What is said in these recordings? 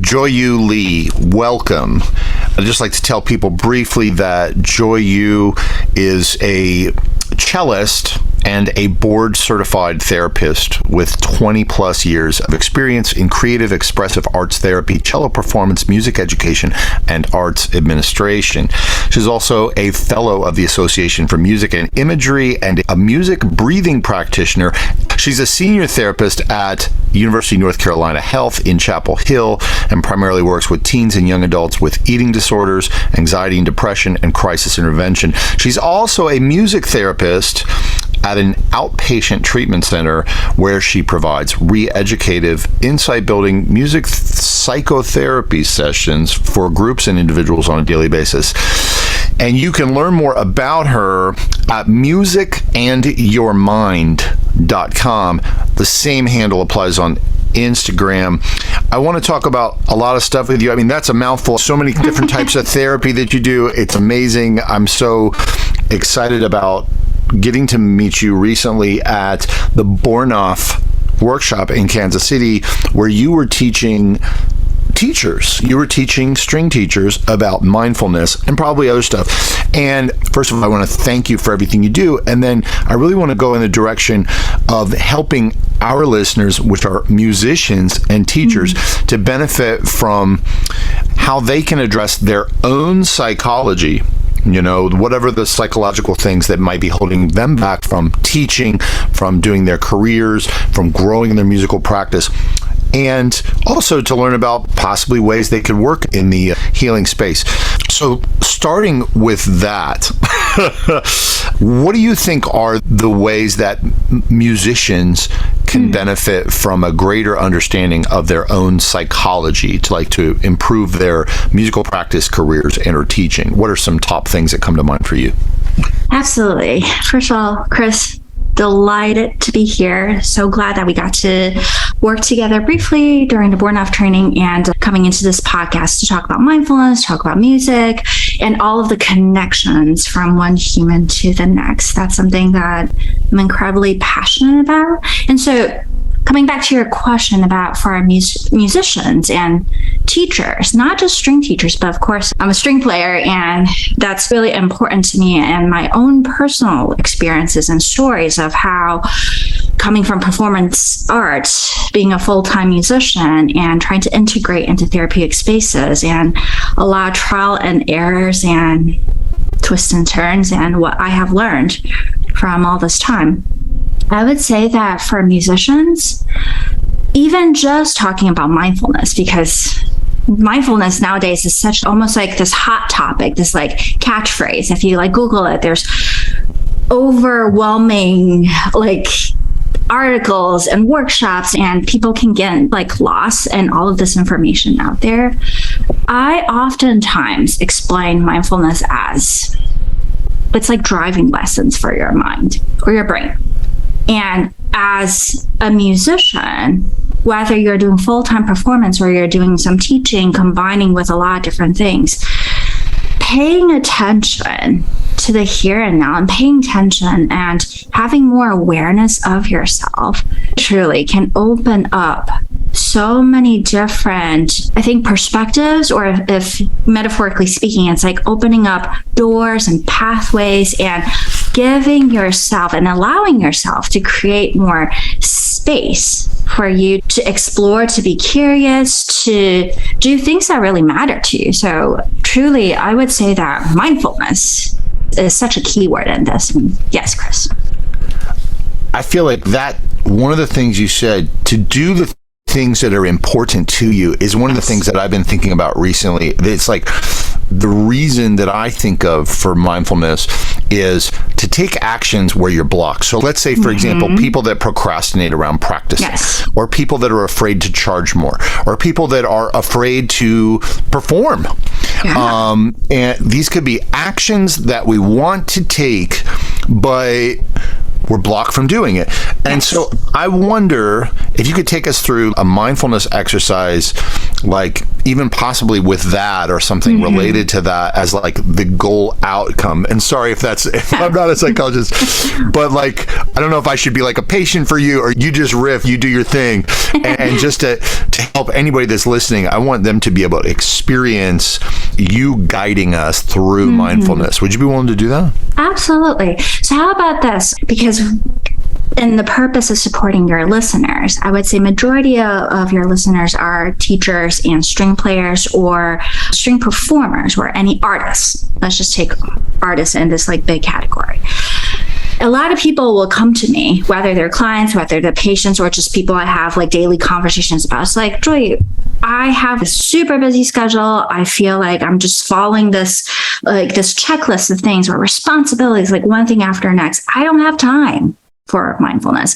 Joyu Lee, welcome. I'd just like to tell people briefly that Joyu is a cellist and a board-certified therapist with 20 plus years of experience in creative expressive arts therapy, cello performance, music education, and arts administration. She's also a fellow of the Association for Music and Imagery and a music breathing practitioner. She's a senior therapist at University of North Carolina Health in Chapel Hill and primarily works with teens and young adults with eating disorders, anxiety and depression, and crisis intervention. She's also a music therapist at an outpatient treatment center where she provides re-educative, insight-building music psychotherapy sessions for groups and individuals on a daily basis. And you can learn more about her at musicandyourmind.com. The same handle applies on Instagram. I want to talk about a lot of stuff with you. I mean, that's a mouthful. So many different types of therapy that you do. It's amazing. I'm so excited about getting to meet you recently at the Bornoff workshop in Kansas City, where you were teaching string teachers about mindfulness and probably other stuff. And first of all, I want to thank you for everything you do. And then I really want to go in the direction of helping our listeners, which are musicians and teachers, to benefit from how they can address their own psychology, whatever the psychological things that might be holding them back from teaching, from doing their careers, from growing in their musical practice, and also to learn about possibly ways they could work in the healing space. So starting with that, what do you think are the ways that musicians can benefit from a greater understanding of their own psychology to improve their musical practice careers and or teaching? What are some top things that come to mind for you? Absolutely. First of all, Chris, delighted to be here. So glad that we got to work together briefly during the Bornoff training and coming into this podcast to talk about mindfulness, talk about music, and all of the connections from one human to the next. That's something that I'm incredibly passionate about. And so coming back to your question about for our musicians and teachers, not just string teachers, but of course I'm a string player, and that's really important to me and my own personal experiences and stories of how coming from performance arts, being a full-time musician and trying to integrate into therapeutic spaces and a lot of trial and errors and twists and turns and what I have learned from all this time. I would say that for musicians, even just talking about mindfulness, because mindfulness nowadays is such almost like this hot topic, this like catchphrase. If you Google it, there's overwhelming articles and workshops, and people can get lost in all of this information out there. I oftentimes explain mindfulness as it's like driving lessons for your mind or your brain. And as a musician, whether you're doing full-time performance or you're doing some teaching, combining with a lot of different things, paying attention to the here and now and paying attention and having more awareness of yourself truly can open up so many different, perspectives, or if metaphorically speaking, it's like opening up doors and pathways and giving yourself and allowing yourself to create more space for you to explore, to be curious, to do things that really matter to you. So truly, I would say that mindfulness is such a key word in this. And yes, Chris. I feel like that one of the things you said, to do the things that are important to you, is one of the things that I've been thinking about recently. It's like the reason that I think of for mindfulness is to take actions where you're blocked. So let's say, for example, people that procrastinate around practicing, or people that are afraid to charge more, or people that are afraid to perform. And these could be actions that we want to take, but we're blocked from doing it. And so I wonder if you could take us through a mindfulness exercise like even possibly with that or something related to that as like the goal outcome. And sorry if I'm not a psychologist, but like, I don't know if I should be like a patient for you or you just riff, you do your thing. And just to help anybody that's listening, I want them to be able to experience you guiding us through mindfulness. Would you be willing to do that? Absolutely. So how about this? Because in the purpose of supporting your listeners, I would say majority of your listeners are teachers and string players or string performers or any artists. Let's just take artists in this like big category. A lot of people will come to me, whether they're clients, whether they're patients, or just people I have like daily conversations about. It's like, Joy, I have a super busy schedule. I feel like I'm just following this checklist of things or responsibilities, like one thing after next. I don't have time for mindfulness.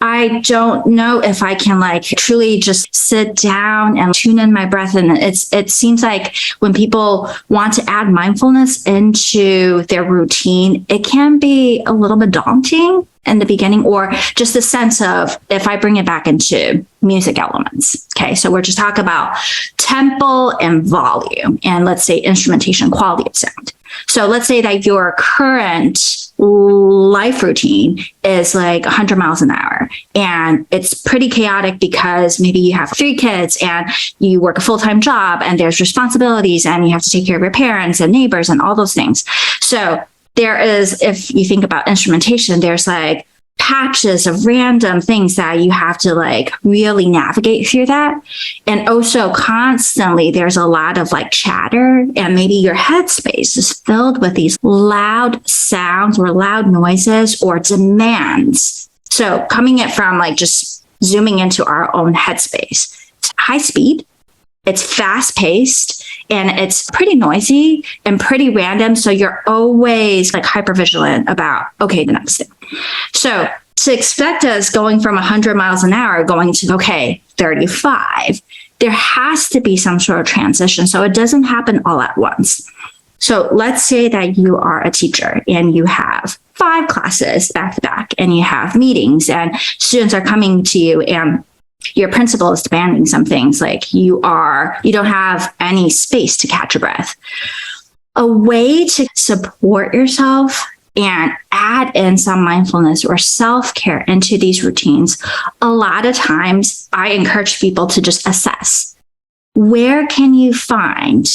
I don't know if I can like truly just sit down and tune in my breath. And it seems like when people want to add mindfulness into their routine, it can be a little bit daunting in the beginning, or just the sense of if I bring it back into music elements. Okay, so we're just talking about tempo and volume, and let's say instrumentation, quality of sound. So let's say that your current life routine is like 100 miles an hour, and it's pretty chaotic because maybe you have 3 kids and you work a full-time job and there's responsibilities and you have to take care of your parents and neighbors and all those things. So there is, if you think about instrumentation, there's like patches of random things that you have to like really navigate through that. And also constantly there's a lot of like chatter, and maybe your headspace is filled with these loud sounds or loud noises or demands. So coming it from like just zooming into our own headspace, it's high speed, it's fast paced, and it's pretty noisy and pretty random. So you're always like hyper vigilant about, okay, the next thing. So to expect us going from 100 miles an hour going to, okay, 35, there has to be some sort of transition. So it doesn't happen all at once. So let's say that you are a teacher and you have 5 classes back to back, and you have meetings and students are coming to you, and your principal is demanding some things, like you don't have any space to catch your breath. A way to support yourself and add in some mindfulness or self-care into these routines, a lot of times I encourage people to just assess, where can you find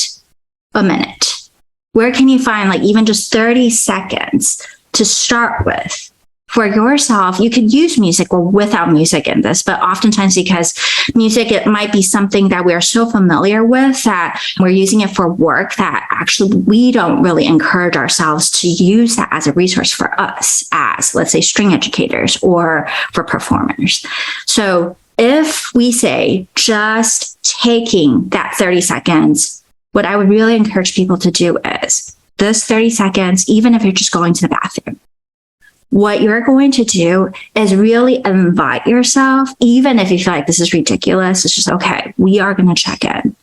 a minute? Where can you find like even just 30 seconds to start with? For yourself, you could use music or without music in this, but oftentimes because music, it might be something that we are so familiar with that we're using it for work that actually we don't really encourage ourselves to use that as a resource for us as, let's say, string educators or for performers. So if we say just taking that 30 seconds, what I would really encourage people to do is this 30 seconds, even if you're just going to the bathroom, what you're going to do is really invite yourself, even if you feel like this is ridiculous, it's just, okay, we are going to check in.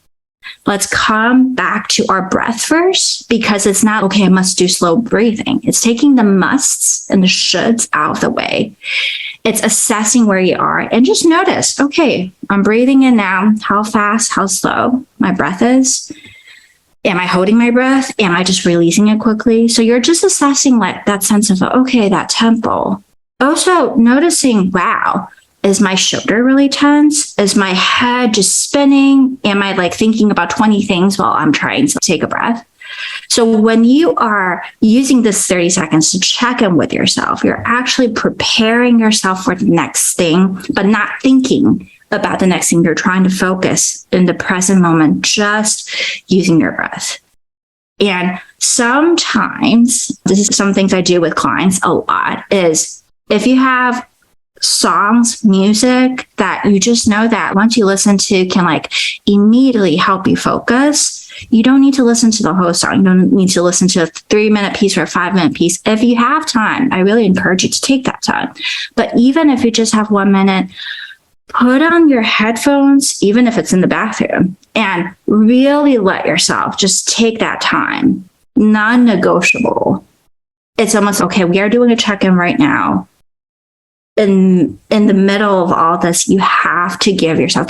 Let's come back to our breath first, because it's not, okay, I must do slow breathing. It's taking the musts and the shoulds out of the way. It's assessing where you are and just notice, okay, I'm breathing in now, how fast, how slow my breath is. Am I holding my breath? Am I just releasing it quickly? So you're just assessing like that sense of, okay, that tempo. Also noticing, wow, is my shoulder really tense? Is my head just spinning? Am I like thinking about 20 things while I'm trying to take a breath? So when you are using this 30 seconds to check in with yourself, you're actually preparing yourself for the next thing, but not thinking about the next thing. You're trying to focus in the present moment, just using your breath. And sometimes, this is some things I do with clients a lot, is if you have songs, music that you just know that once you listen to can like immediately help you focus, you don't need to listen to the whole song. You don't need to listen to a 3-minute piece or a 5-minute piece. If you have time, I really encourage you to take that time. But even if you just have 1 minute, put on your headphones, even if it's in the bathroom, and really let yourself just take that time. Non-negotiable. It's almost, okay, we are doing a check-in right now. In the middle of all this, you have to give yourself,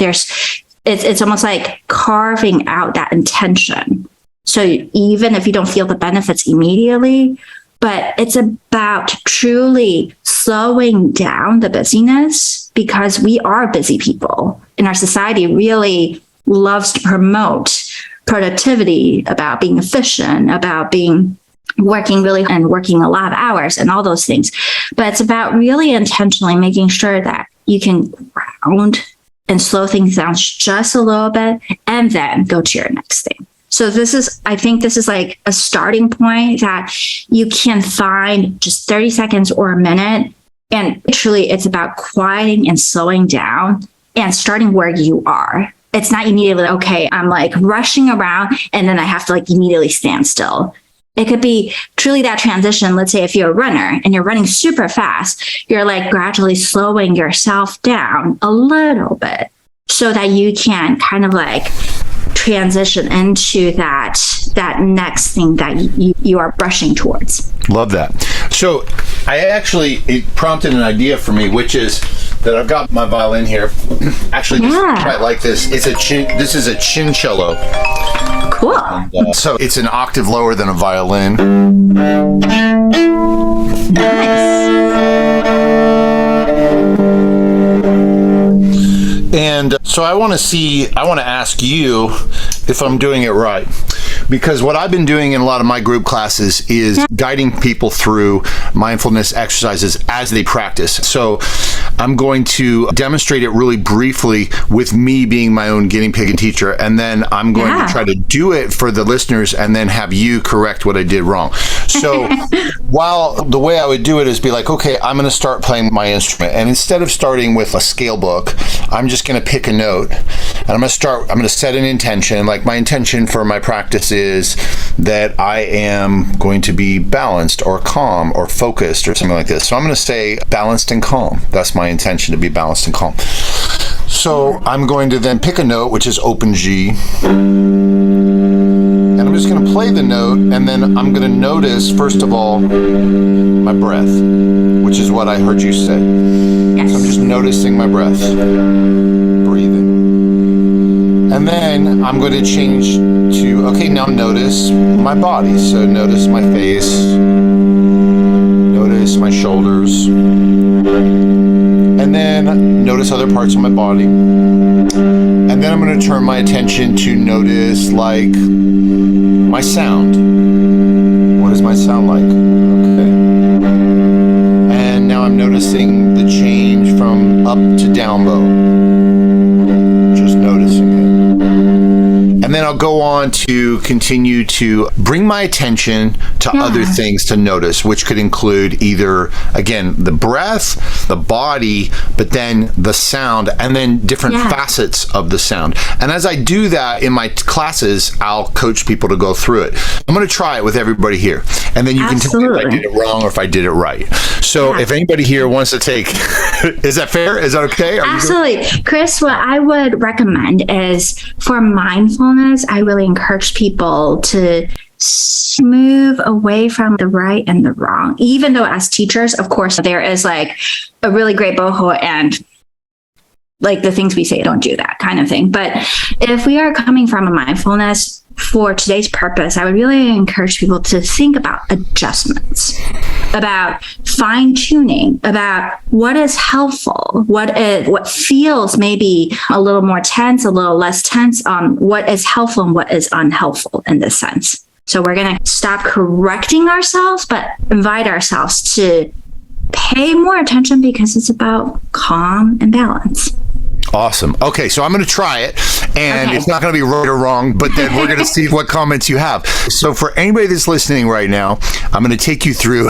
It's almost like carving out that intention. So even if you don't feel the benefits immediately, but it's about truly slowing down the busyness, because we are busy people, and our society really loves to promote productivity, about being efficient, about being working really and working a lot of hours and all those things. But it's about really intentionally making sure that you can ground and slow things down just a little bit and then go to your next thing. So I think this is like a starting point that you can find just 30 seconds or a minute. And truly, it's about quieting and slowing down and starting where you are. It's not immediately, okay, I'm like rushing around and then I have to like immediately stand still. It could be truly that transition. Let's say if you're a runner and you're running super fast, you're like gradually slowing yourself down a little bit so that you can kind of like transition into that next thing that you are brushing towards. Love that. So it prompted an idea for me, which is that I've got my violin here. Actually, this is quite like this. This is a chincello. Cool. And, so it's an octave lower than a violin. Nice. And so I want to ask you if I'm doing it right. Because what I've been doing in a lot of my group classes is guiding people through mindfulness exercises as they practice. So I'm going to demonstrate it really briefly with me being my own guinea pig and teacher. And then I'm going to try to do it for the listeners and then have you correct what I did wrong. So while the way I would do it is be like, okay, I'm going to start playing my instrument. And instead of starting with a scale book, I'm just going to pick a note. And I'm going to set an intention. Like my intention for my practice is that I am going to be balanced or calm or focused or something like this. So I'm going to say balanced and calm. That's my intention, to be balanced and calm. So I'm going to then pick a note, which is open G. And I'm just going to play the note, and then I'm going to notice, first of all, my breath, which is what I heard you say. Yes. So I'm just noticing my breath, breathing. And then I'm going to change to, okay, now notice my body. So notice my face, notice my shoulders, and then notice other parts of my body. And then I'm going to turn my attention to notice, like, my sound. What does my sound like? Okay. And now I'm noticing the change from up to down bow. Just noticing it. And then I'll go on to continue to bring my attention to other things to notice, which could include either, again, the breath, the body, but then the sound, and then different facets of the sound. And as I do that in my classes, I'll coach people to go through it. I'm going to try it with everybody here. And then you can tell me if I did it wrong or if I did it right. So if anybody here wants to take, is that fair? Is that okay? Absolutely. Chris, what I would recommend is for mindfulness, I really encourage people to move away from the right and the wrong. Even though as teachers, of course, there is like a really great boho and like the things we say, don't do that kind of thing. But if we are coming from a mindfulness for today's purpose, I would really encourage people to think about adjustments, about fine tuning, about what is helpful, what feels maybe a little more tense, a little less tense, what is helpful and what is unhelpful in this sense. So we're going to stop correcting ourselves, but invite ourselves to pay more attention because it's about calm and balance. Awesome. Okay, so I'm going to try it, and it's not going to be right or wrong, but then we're going to see what comments you have. So for anybody that's listening right now, I'm going to take you through,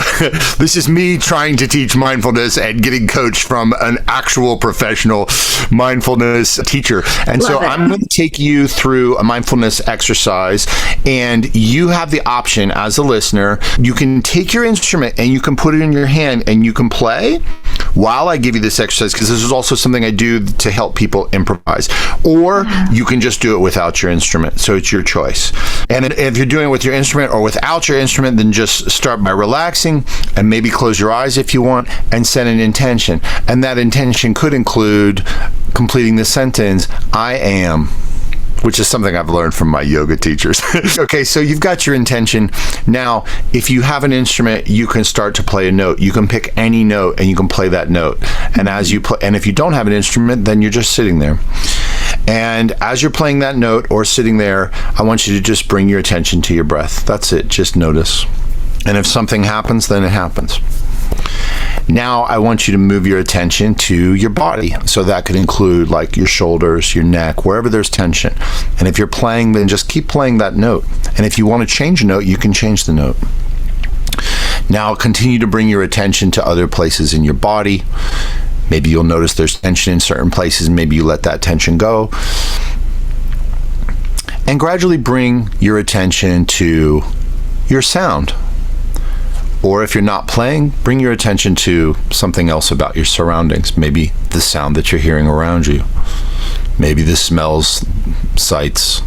this is me trying to teach mindfulness and getting coached from an actual professional mindfulness teacher. And so I'm going to take you through a mindfulness exercise, and you have the option as a listener, you can take your instrument and you can put it in your hand and you can play, while I give you this exercise, because this is also something I do to help people improvise. Or you can just do it without your instrument. So it's your choice. And if you're doing it with your instrument or without your instrument, then just start by relaxing and maybe close your eyes if you want and set an intention. And that intention could include completing the sentence, I am, which is something I've learned from my yoga teachers. Okay, so you've got your intention. Now, if you have an instrument, you can start to play a note. You can pick any note and you can play that note. And as you play, and if you don't have an instrument, then you're just sitting there. And as you're playing that note or sitting there, I want you to just bring your attention to your breath. That's it. Just notice. And if something happens, then it happens. Now I want you to move your attention to your body. So that could include like your shoulders, your neck, wherever there's tension. And if you're playing, then just keep playing that note. And if you want to change a note, you can change the note. Now continue to bring your attention to other places in your body. Maybe you'll notice there's tension in certain places. Maybe you let that tension go. And gradually bring your attention to your sound. Or if you're not playing, bring your attention to something else about your surroundings. Maybe the sound that you're hearing around you. Maybe the smells, sights.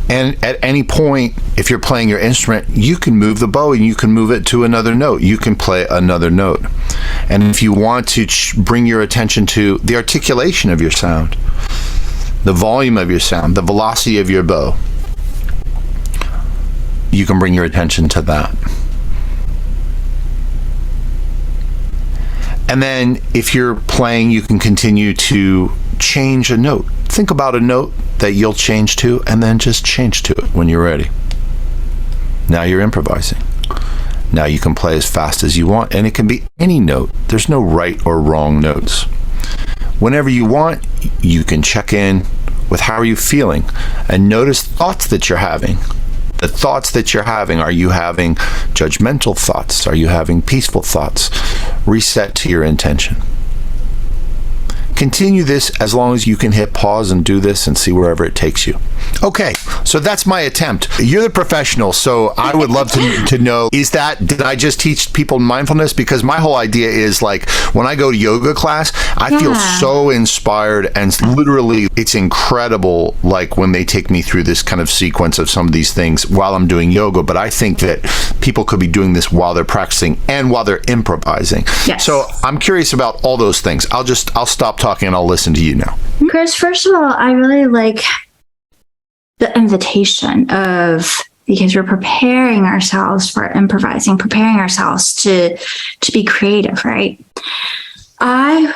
And at any point, if you're playing your instrument, you can move the bow and you can move it to another note. You can play another note. And if you want to bring your attention to the articulation of your sound, the volume of your sound, the velocity of your bow, you can bring your attention to that. And then if you're playing, you can continue to change a note. Think about a note that you'll change to and then just change to it when you're ready. Now you're improvising. Now you can play as fast as you want, and it can be any note. There's no right or wrong notes. Whenever you want, you can check in with how are you feeling and notice thoughts that you're having. The thoughts that you're having, are you having judgmental thoughts? Are you having peaceful thoughts? Reset to your intention. Continue this as long as you can hit pause and do this and see wherever it takes you. Okay, so that's my attempt. You're the professional, so I would love to know, did I just teach people mindfulness? Because my whole idea is like, when I go to yoga class, I feel so inspired, and literally it's incredible, like when they take me through this kind of sequence of some of these things while I'm doing yoga. But I think that people could be doing this while they're practicing and while they're improvising. Yes. So I'm curious about all those things. I'll stop talking and I'll listen to you now. Chris, first of all, I really like the invitation of, because we're preparing ourselves for improvising, preparing ourselves to be creative, right? I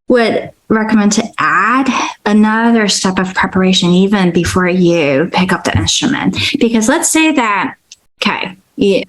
would recommend to add another step of preparation even before you pick up the instrument. Because let's say that, okay,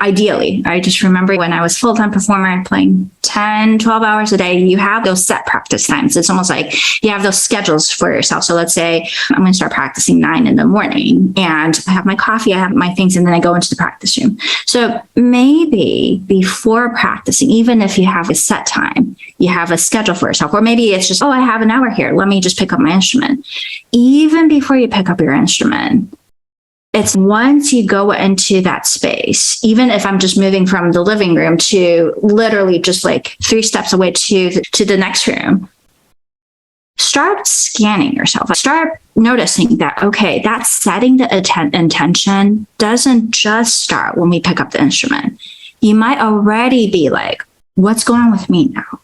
ideally, I just remember when I was full-time performer playing 10, 12 hours a day, you have those set practice times. It's almost like you have those schedules for yourself. So let's say I'm going to start practicing 9 in the morning and I have my coffee, I have my things, and then I go into the practice room. So maybe before practicing, even if you have a set time, you have a schedule for yourself, or maybe it's just, I have an hour here, let me just pick up my instrument. Even before you pick up your instrument, it's once you go into that space, even if I'm just moving from the living room to literally just like 3 steps away to the next room, start scanning yourself. Start noticing that, okay, that setting the intention doesn't just start when we pick up the instrument. You might already be like, what's going on with me now?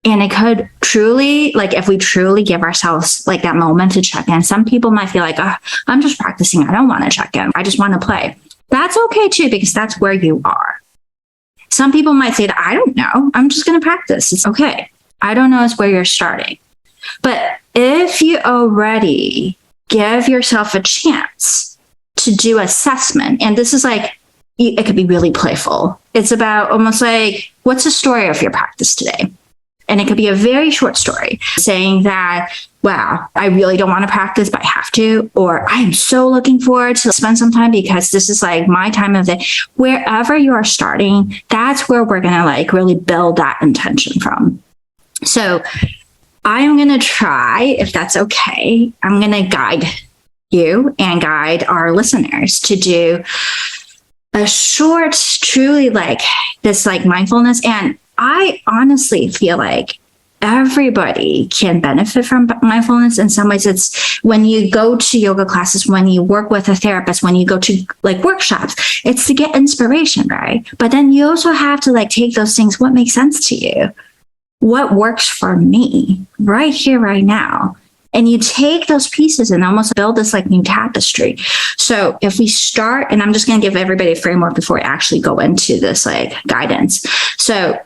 And it could truly, like if we truly give ourselves like that moment to check in, some people might feel like, I'm just practicing. I don't want to check in. I just want to play. That's okay too, because that's where you are. Some people might say that, I don't know. I'm just going to practice. It's okay. I don't know is where you're starting. But if you already give yourself a chance to do assessment, and this is like, it could be really playful. It's about almost like, what's the story of your practice today? And it could be a very short story saying that, wow, I really don't want to practice, but I have to, or I am so looking forward to spend some time because this is like my time of day. Wherever you are starting, that's where we're going to like really build that intention from. So I'm going to try, if that's okay, I'm going to guide you and guide our listeners to do a short, truly like this like mindfulness. And I honestly feel like everybody can benefit from mindfulness. In some ways, it's when you go to yoga classes, when you work with a therapist, when you go to like workshops, it's to get inspiration, right? But then you also have to like take those things, what makes sense to you? What works for me right here, right now? And you take those pieces and almost build this like new tapestry. So if we start, and I'm just going to give everybody a framework before we actually go into this like guidance. So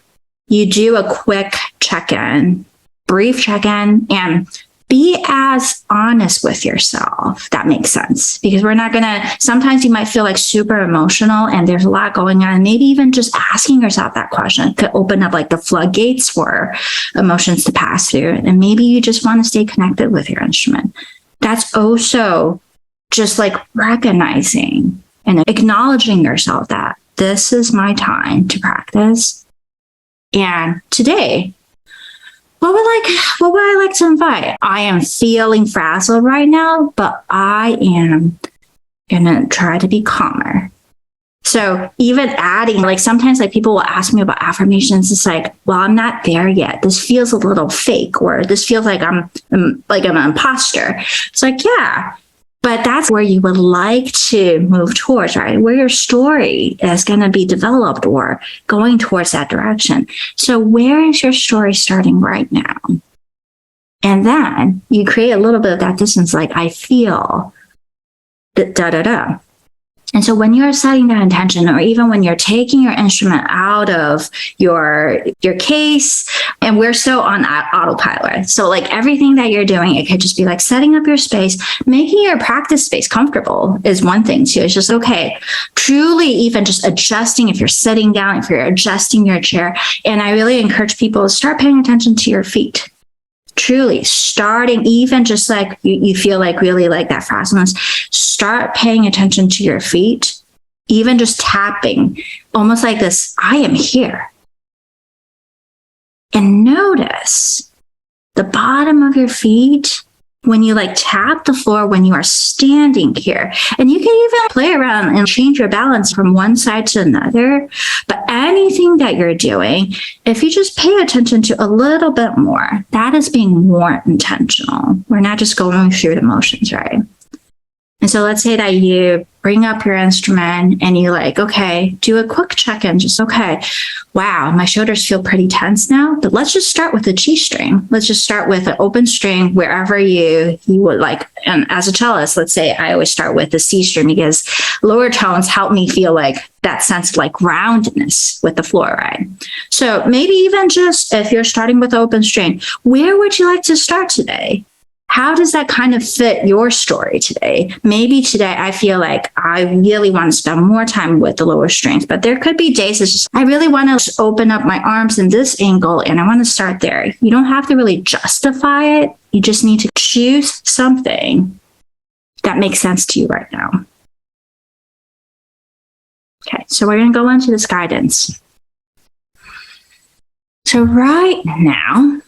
you do a quick check-in, brief check-in, and be as honest with yourself. That makes sense, because we're not going to, sometimes you might feel like super emotional and there's a lot going on. Maybe even just asking yourself that question could open up like the floodgates for emotions to pass through. And maybe you just want to stay connected with your instrument. That's also just like recognizing and acknowledging yourself that this is my time to practice. And today, what would I like to invite? I am feeling frazzled right now, but I am gonna try to be calmer. So even adding, like sometimes like people will ask me about affirmations. It's like, well, I'm not there yet. This feels a little fake, or this feels like I'm an imposter. It's like, yeah, but that's where you would like to move towards, right? Where your story is going to be developed or going towards that direction. So where is your story starting right now? And then you create a little bit of that distance, like I feel da. And so when you're setting that intention, or even when you're taking your instrument out of your case, and we're so on autopilot. So like everything that you're doing, it could just be like setting up your space, making your practice space comfortable is one thing too. It's just, okay, truly even just adjusting if you're sitting down, if you're adjusting your chair. And I really encourage people to start paying attention to your feet. Truly starting, even just like you feel like really like that frazzledness, start paying attention to your feet, even just tapping, almost like this, I am here. And notice the bottom of your feet when you like tap the floor when you are standing here. And you can even play around and change your balance from one side to another. But anything that you're doing, if you just pay attention to a little bit more, that is being more intentional. We're not just going through the motions, right? And so let's say that you bring up your instrument and you like, okay, do a quick check-in. Just, okay, wow, my shoulders feel pretty tense now, but let's just start with the G string. Let's just start with an open string wherever you would like. And as a cellist, let's say I always start with the C string, because lower tones help me feel like that sense of like groundedness with the floor, right? So maybe even just if you're starting with open string, where would you like to start today? How does that kind of fit your story today? Maybe today I feel like I really want to spend more time with the lower strings, but there could be days it's just, I really want to open up my arms in this angle and I want to start there. You don't have to really justify it. You just need to choose something that makes sense to you right now. Okay, so we're going to go into this guidance. So right now,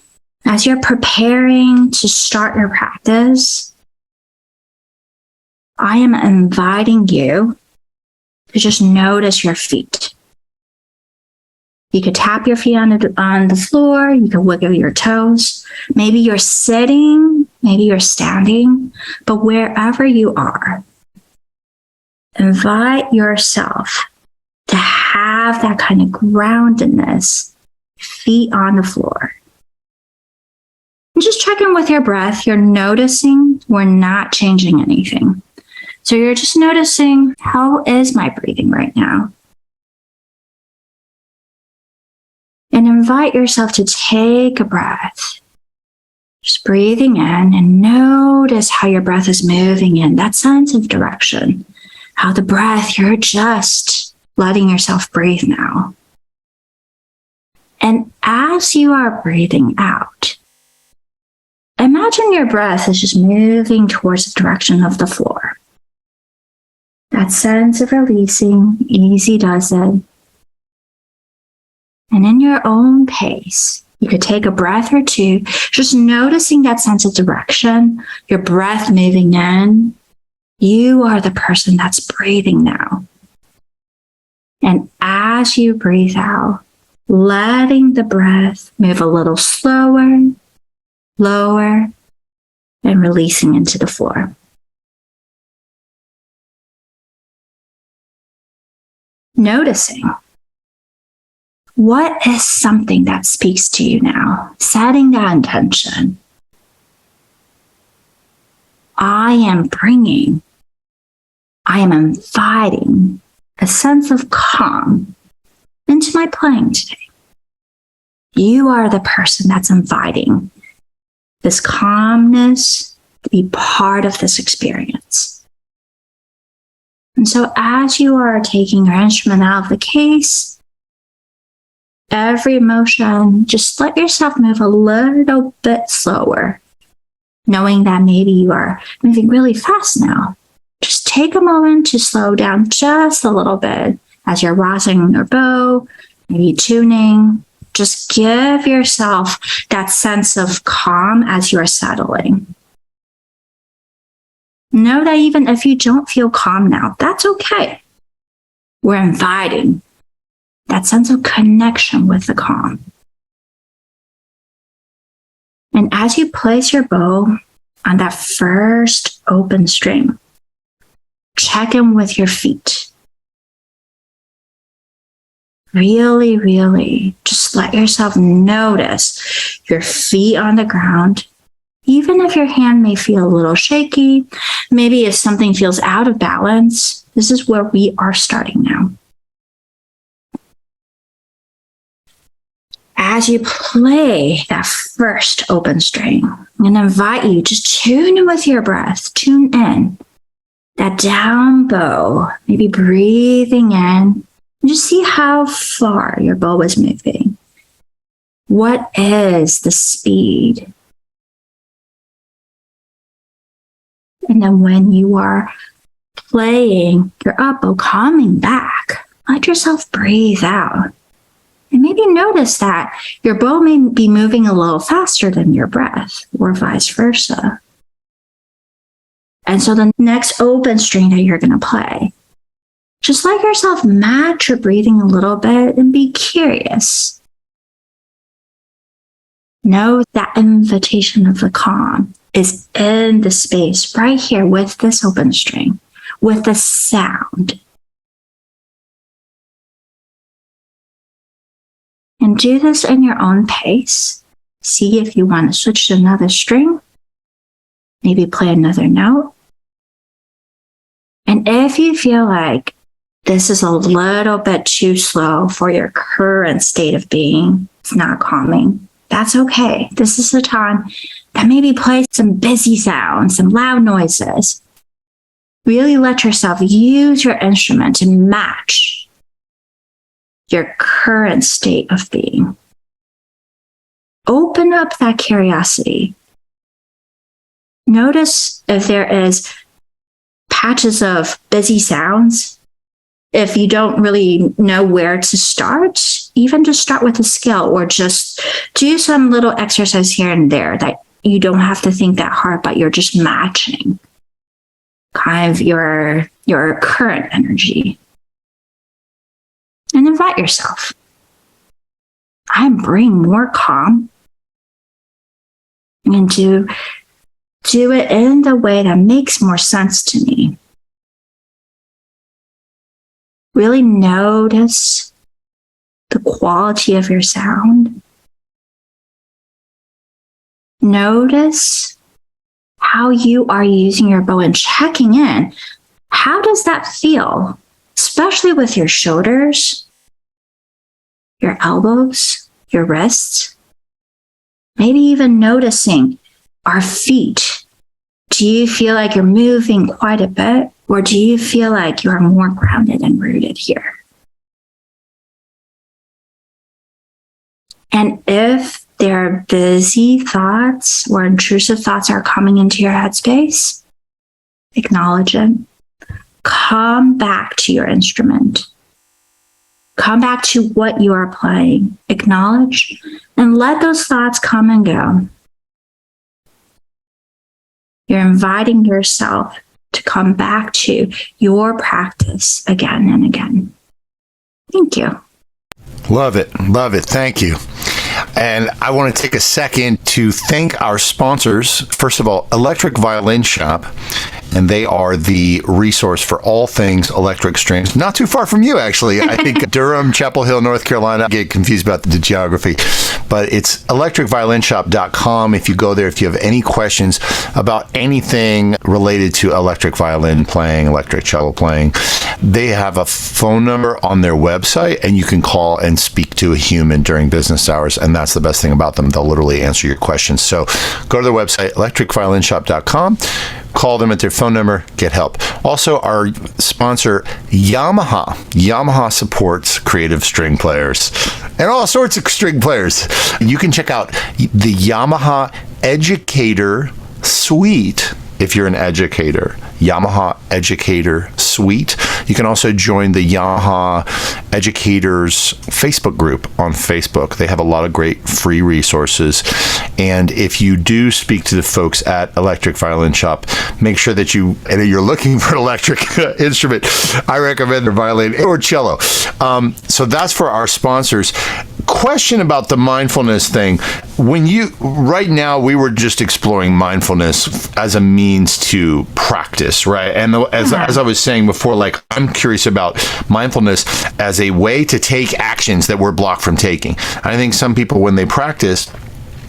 as you're preparing to start your practice, I am inviting you to just notice your feet. You could tap your feet on the floor. You can wiggle your toes. Maybe you're sitting, maybe you're standing, but wherever you are, invite yourself to have that kind of groundedness, feet on the floor. And just check in with your breath. You're noticing we're not changing anything. So you're just noticing, how is my breathing right now? And invite yourself to take a breath. Just breathing in, and notice how your breath is moving in, that sense of direction. How the breath, you're just letting yourself breathe now. And as you are breathing out, imagine your breath is just moving towards the direction of the floor. That sense of releasing, easy does it. And in your own pace, you could take a breath or two, just noticing that sense of direction, your breath moving in. You are the person that's breathing now. And as you breathe out, letting the breath move a little slower, lower, and releasing into the floor. Noticing what is something that speaks to you now, setting that intention. I am inviting a sense of calm into my playing today. You are the person that's inviting this calmness to be part of this experience. And so as you are taking your instrument out of the case, every emotion, just let yourself move a little bit slower, knowing that maybe you are moving really fast now. Just take a moment to slow down just a little bit as you're rosin your bow, maybe tuning. Just give yourself that sense of calm as you're settling. Know that even if you don't feel calm now, that's okay. We're inviting that sense of connection with the calm. And as you place your bow on that first open string, check in with your feet. Really, really just let yourself notice your feet on the ground. Even if your hand may feel a little shaky, maybe if something feels out of balance, this is where we are starting now. As you play that first open string, I'm going to invite you to tune in with your breath, tune in. That down bow, maybe breathing in, and just see how far your bow is moving. What is the speed? And then when you are playing your up bow, coming back, let yourself breathe out. And maybe notice that your bow may be moving a little faster than your breath, or vice versa. And so the next open string that you're going to play, just let yourself match your breathing a little bit and be curious. Know that invitation of the calm is in the space right here with this open string, with the sound. And do this in your own pace. See if you want to switch to another string, maybe play another note. And if you feel like this is a little bit too slow for your current state of being, it's not calming, that's okay. This is the time that maybe play some busy sounds, some loud noises. Really let yourself use your instrument to match your current state of being. Open up that curiosity. Notice if there is patches of busy sounds. If you don't really know where to start, even just start with a scale or just do some little exercise here and there that you don't have to think that hard, but you're just matching kind of your current energy. And invite yourself. I bring more calm and do it in the way that makes more sense to me. Really notice the quality of your sound. Notice how you are using your bow and checking in. How does that feel? Especially with your shoulders, your elbows, your wrists. Maybe even noticing our feet. Do you feel like you're moving quite a bit? Or do you feel like you're more grounded and rooted here? And if there are busy thoughts or intrusive thoughts are coming into your headspace, acknowledge it. Come back to your instrument. Come back to what you are playing. Acknowledge and let those thoughts come and go. You're inviting yourself to come back to your practice again and again. Thank you. Love it. Love it. Thank you. And I want to take a second to thank our sponsors. First of all, Electric Violin Shop. And they are the resource for all things electric strings. Not too far from you, actually. I think Durham, Chapel Hill, North Carolina. I get confused about the geography. But it's electricviolinshop.com. If you go there, if you have any questions about anything related to electric violin playing, electric cello playing, they have a phone number on their website, and you can call and speak to a human during business hours. And that's the best thing about them. They'll literally answer your questions. So go to their website, electricviolinshop.com. Call them at their phone number, get help. Also, our sponsor, Yamaha. Yamaha supports creative string players and all sorts of string players. You can check out the Yamaha Educator Suite if you're an educator. Yamaha Educator Suite. You can also join the Yamaha Educators Facebook group on Facebook. They have a lot of great free resources. And if you do speak to the folks at Electric Violin Shop, make sure that you're looking for an electric instrument. I recommend their violin or cello. So that's for our sponsors. Question about the mindfulness thing. Right now, we were just exploring mindfulness as a means to practice, right? And as I was saying before, like, I'm curious about mindfulness as a way to take actions that we're blocked from taking. I think some people, when they practice,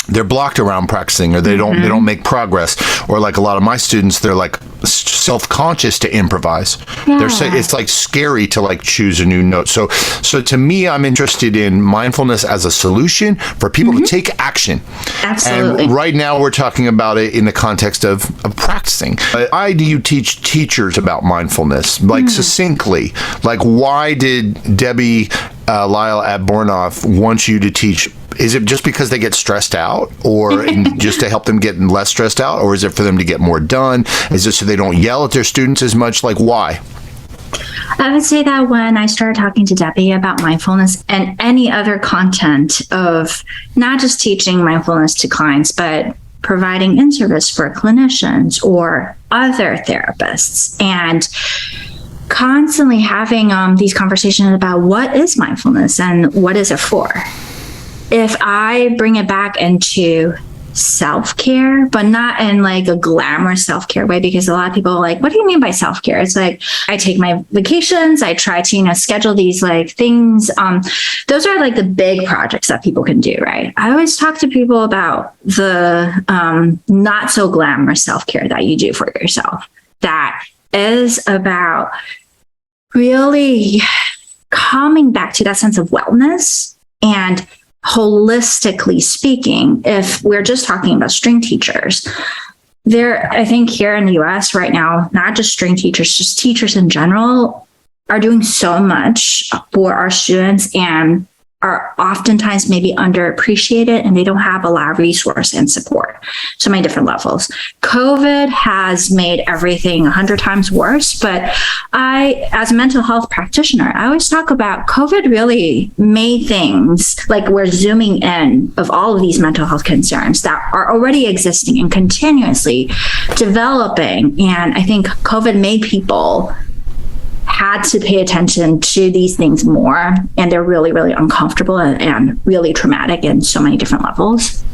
they're blocked around practicing, or they don't make progress, or like a lot of my students, they're like self-conscious to improvise. Yeah. It's like scary to like choose a new note. So to me, I'm interested in mindfulness as a solution for people to take action. Absolutely. And right now we're talking about it in the context of practicing. Why do you teach teachers about mindfulness? Like succinctly, like why did Debbie Lyle at Bornoff want you to teach? Is it just because they get stressed out, or just to help them get less stressed out, or is it for them to get more done? Is it so they don't yell at their students as much? Like, why? I would say that when I started talking to Debbie about mindfulness and any other content of not just teaching mindfulness to clients, but providing in-service for clinicians or other therapists, and constantly having these conversations about what is mindfulness and what is it for. If I bring it back into self-care, but not in like a glamorous self-care way, because a lot of people are like, what do you mean by self-care? It's like, I take my vacations, I try to, schedule these like things. Those are like the big projects that people can do, right? I always talk to people about the not so glamorous self-care that you do for yourself. That is about really coming back to that sense of wellness. And holistically speaking, if we're just talking about string teachers, I think here in the US right now, not just string teachers, just teachers in general are doing so much for our students and are oftentimes maybe underappreciated, and they don't have a lot of resource and support. So many different levels. COVID has made everything 100 times worse, but as a mental health practitioner, I always talk about COVID really made things like we're zooming in of all of these mental health concerns that are already existing and continuously developing. And I think COVID made people had to pay attention to these things more, and they're really, really uncomfortable and really traumatic in so many different levels.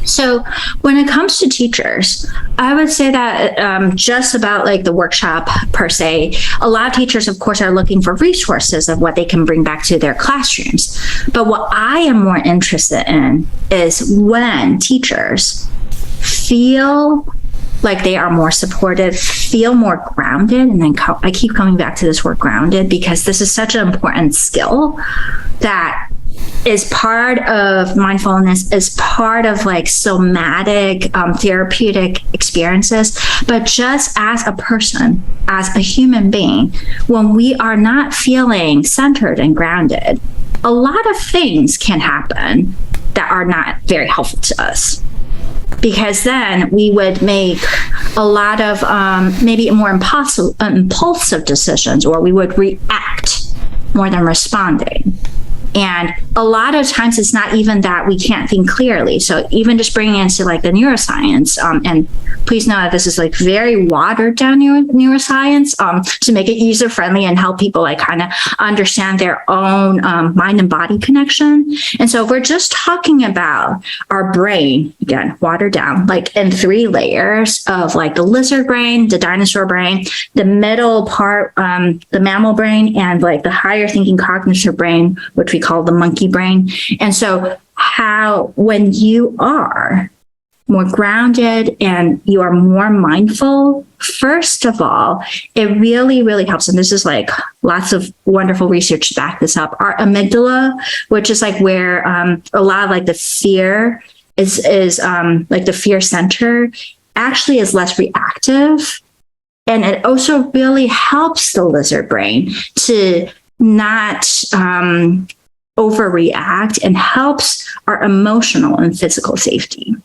So when it comes to teachers, I would say that just about like the workshop per se, a lot of teachers, of course, are looking for resources of what they can bring back to their classrooms. But what I am more interested in is when teachers feel like they are more supported, feel more grounded. And then I keep coming back to this word grounded, because this is such an important skill that is part of mindfulness, is part of like somatic therapeutic experiences. But just as a person, as a human being, when we are not feeling centered and grounded, a lot of things can happen that are not very helpful to us. Because then we would make a lot of maybe more impulsive decisions, or we would react more than responding. And a lot of times it's not even that we can't think clearly. So even just bringing into like the neuroscience, and please know that this is like very watered down neuroscience, to make it user friendly and help people like kind of understand their own mind and body connection. And so if we're just talking about our brain, again, watered down, like in 3 layers of like the lizard brain, the dinosaur brain, the middle part, the mammal brain, and like the higher thinking cognitive brain, which we call the monkey brain. And so when you are more grounded and you are more mindful, first of all, it really, really helps. And this is like lots of wonderful research to back this up. Our amygdala, which is like where a lot of like the fear is like the fear center, actually is less reactive. And it also really helps the lizard brain to not overreact, and helps our emotional and physical safety.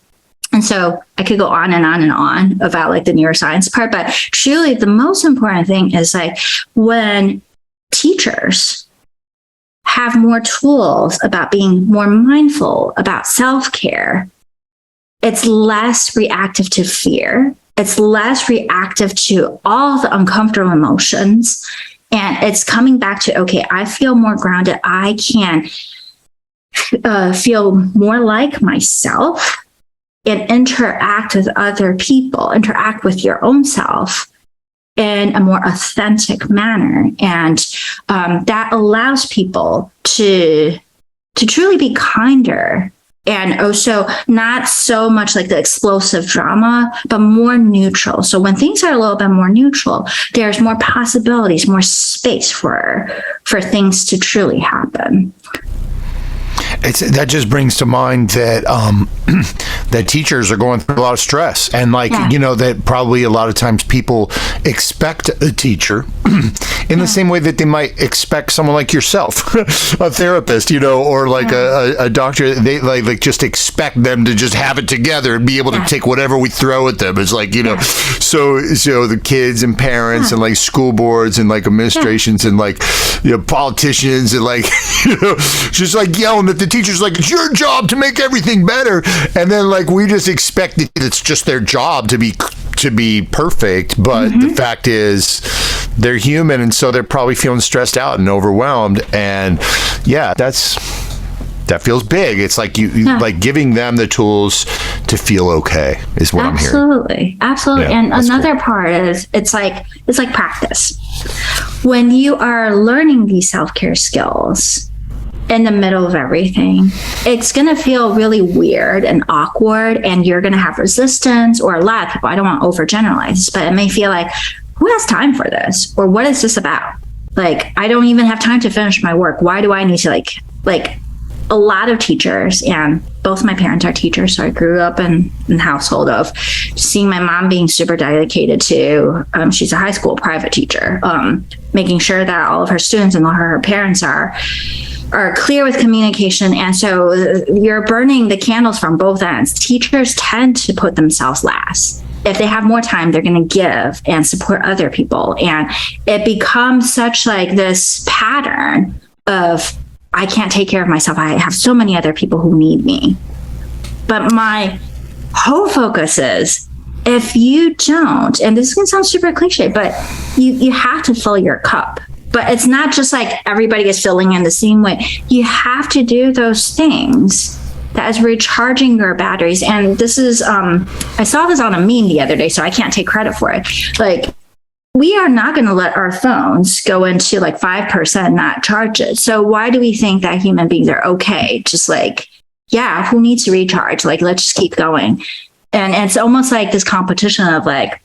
And so I could go on and on and on about like the neuroscience part, but truly the most important thing is like when teachers have more tools about being more mindful about self-care, it's less reactive to fear. It's less reactive to all the uncomfortable emotions. And it's coming back to, okay, I feel more grounded. I can feel more like myself and interact with other people, interact with your own self in a more authentic manner. And that allows people to truly be kinder, and also not so much like the explosive drama, but more neutral. So when things are a little bit more neutral, there's more possibilities, more space for things to truly happen. That just brings to mind that that teachers are going through a lot of stress, and like that probably a lot of times people expect a teacher in the same way that they might expect someone like yourself, a therapist, or like a doctor. They like just expect them to just have it together and be able to take whatever we throw at them. It's like so the kids and parents and like school boards and like administrations and like politicians and like just like yelling at the teachers like it's your job to make everything better, and then like we just expect that it's just their job to be perfect, but the fact is they're human, and so they're probably feeling stressed out and overwhelmed, and that feels big. It's like you like giving them the tools to feel okay is what I'm hearing. Absolutely. And another part is it's like practice. When you are learning these self-care skills in the middle of everything, it's going to feel really weird and awkward, and you're going to have resistance, or a lot of people, I don't want to overgeneralize, but it may feel like, who has time for this? Or what is this about? Like, I don't even have time to finish my work. Why do I need to like a lot of teachers, and both my parents are teachers, so I grew up in a household of seeing my mom being super dedicated to, she's a high school private teacher, making sure that all of her students and all her parents are clear with communication. And so you're burning the candles from both ends. Teachers tend to put themselves last. If they have more time, they're going to give and support other people. And it becomes such like this pattern of, I can't take care of myself. I have so many other people who need me. But my whole focus is, if you don't, and this can sound super cliche, but you have to fill your cup. But it's not just like everybody is filling in the same way. You have to do those things that is recharging your batteries. And this is, I saw this on a meme the other day, so I can't take credit for it. Like, we are not going to let our phones go into like 5% not charge it. So why do we think that human beings are okay? Just like, who needs to recharge? Like, let's just keep going. And it's almost like this competition of like,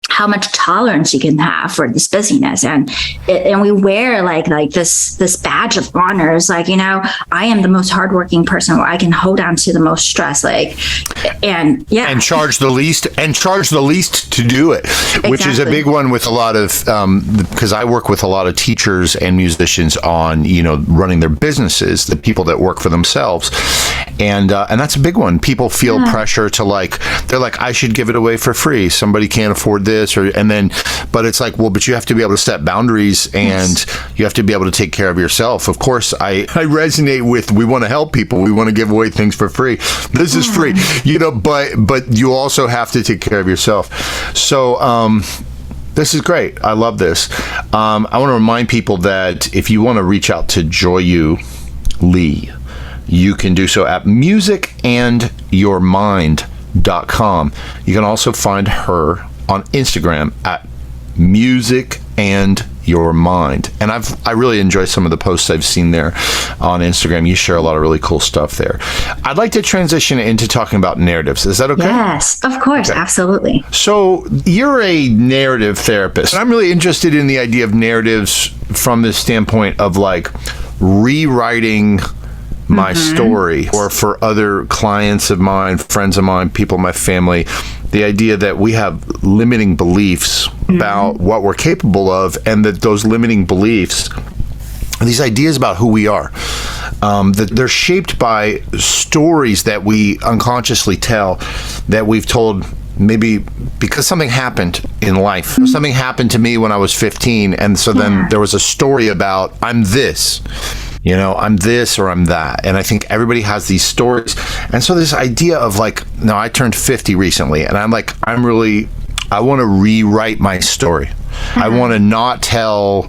how much tolerance you can have for this busyness, and we wear like this badge of honor. Is like, I am the most hardworking person, or I can hold on to the most stress, and charge the least to do it, which is a big one with a lot of because I work with a lot of teachers and musicians on running their businesses, the people that work for themselves, And that's a big one. People feel pressure to they're like, I should give it away for free. Somebody can't afford this, but it's like, well, but you have to be able to set boundaries, and you have to be able to take care of yourself. Of course, I resonate with, we want to help people. We want to give away things for free. This is free, but you also have to take care of yourself. So, this is great. I love this. I want to remind people that if you want to reach out to Joyu Lee, you can do so at musicandyourmind.com. You can also find her on Instagram at musicandyourmind. And I really enjoy some of the posts I've seen there on Instagram. You share a lot of really cool stuff there. I'd like to transition into talking about narratives. Is that okay? Yes, of course. Okay. Absolutely. So you're a narrative therapist. I'm really interested in the idea of narratives from the standpoint of rewriting my story, or for other clients of mine, friends of mine, people in my family, the idea that we have limiting beliefs about what we're capable of, and that those limiting beliefs, these ideas about who we are, that they're shaped by stories that we unconsciously tell, that we've told maybe because something happened in life. Something happened to me when I was 15, and so then there was a story about, I'm this. I'm this or I'm that. And I think everybody has these stories. And so this idea of I turned 50 recently, and I want to rewrite my story. I want to not tell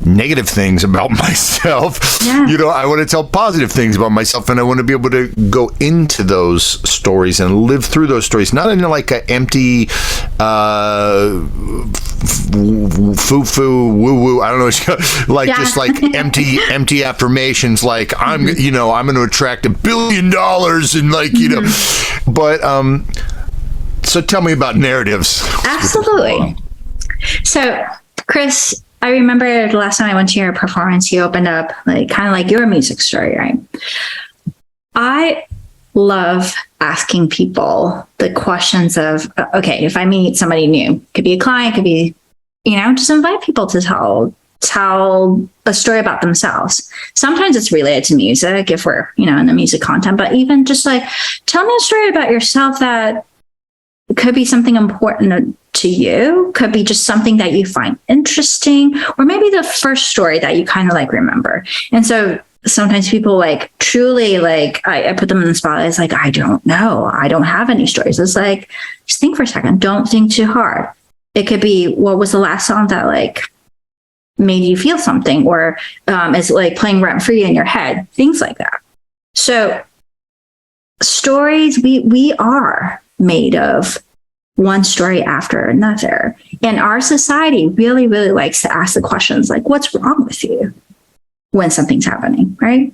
negative things about myself. I want to tell positive things about myself, and I want to be able to go into those stories and live through those stories, not in an empty foo-foo, woo-woo, I don't know, just empty affirmations, I'm going to attract $1 billion, and but so tell me about narratives. Absolutely. So, Chris, I remember the last time I went to your performance, you opened up kind of your music story, right? I love asking people the questions of, okay, if I meet somebody new, could be a client, could be, just invite people to tell a story about themselves. Sometimes it's related to music if we're, in the music content, but even just tell me a story about yourself that could be something important to you, could be just something that you find interesting, or maybe the first story that you kind of remember. And so sometimes people truly I put them in the spot. It's I don't know. I don't have any stories. It's just think for a second. Don't think too hard. It could be, what was the last song that made you feel something, or is playing rent free in your head, things like that. So stories, we are made of one story after another. And our society really, really likes to ask the questions what's wrong with you when something's happening, right?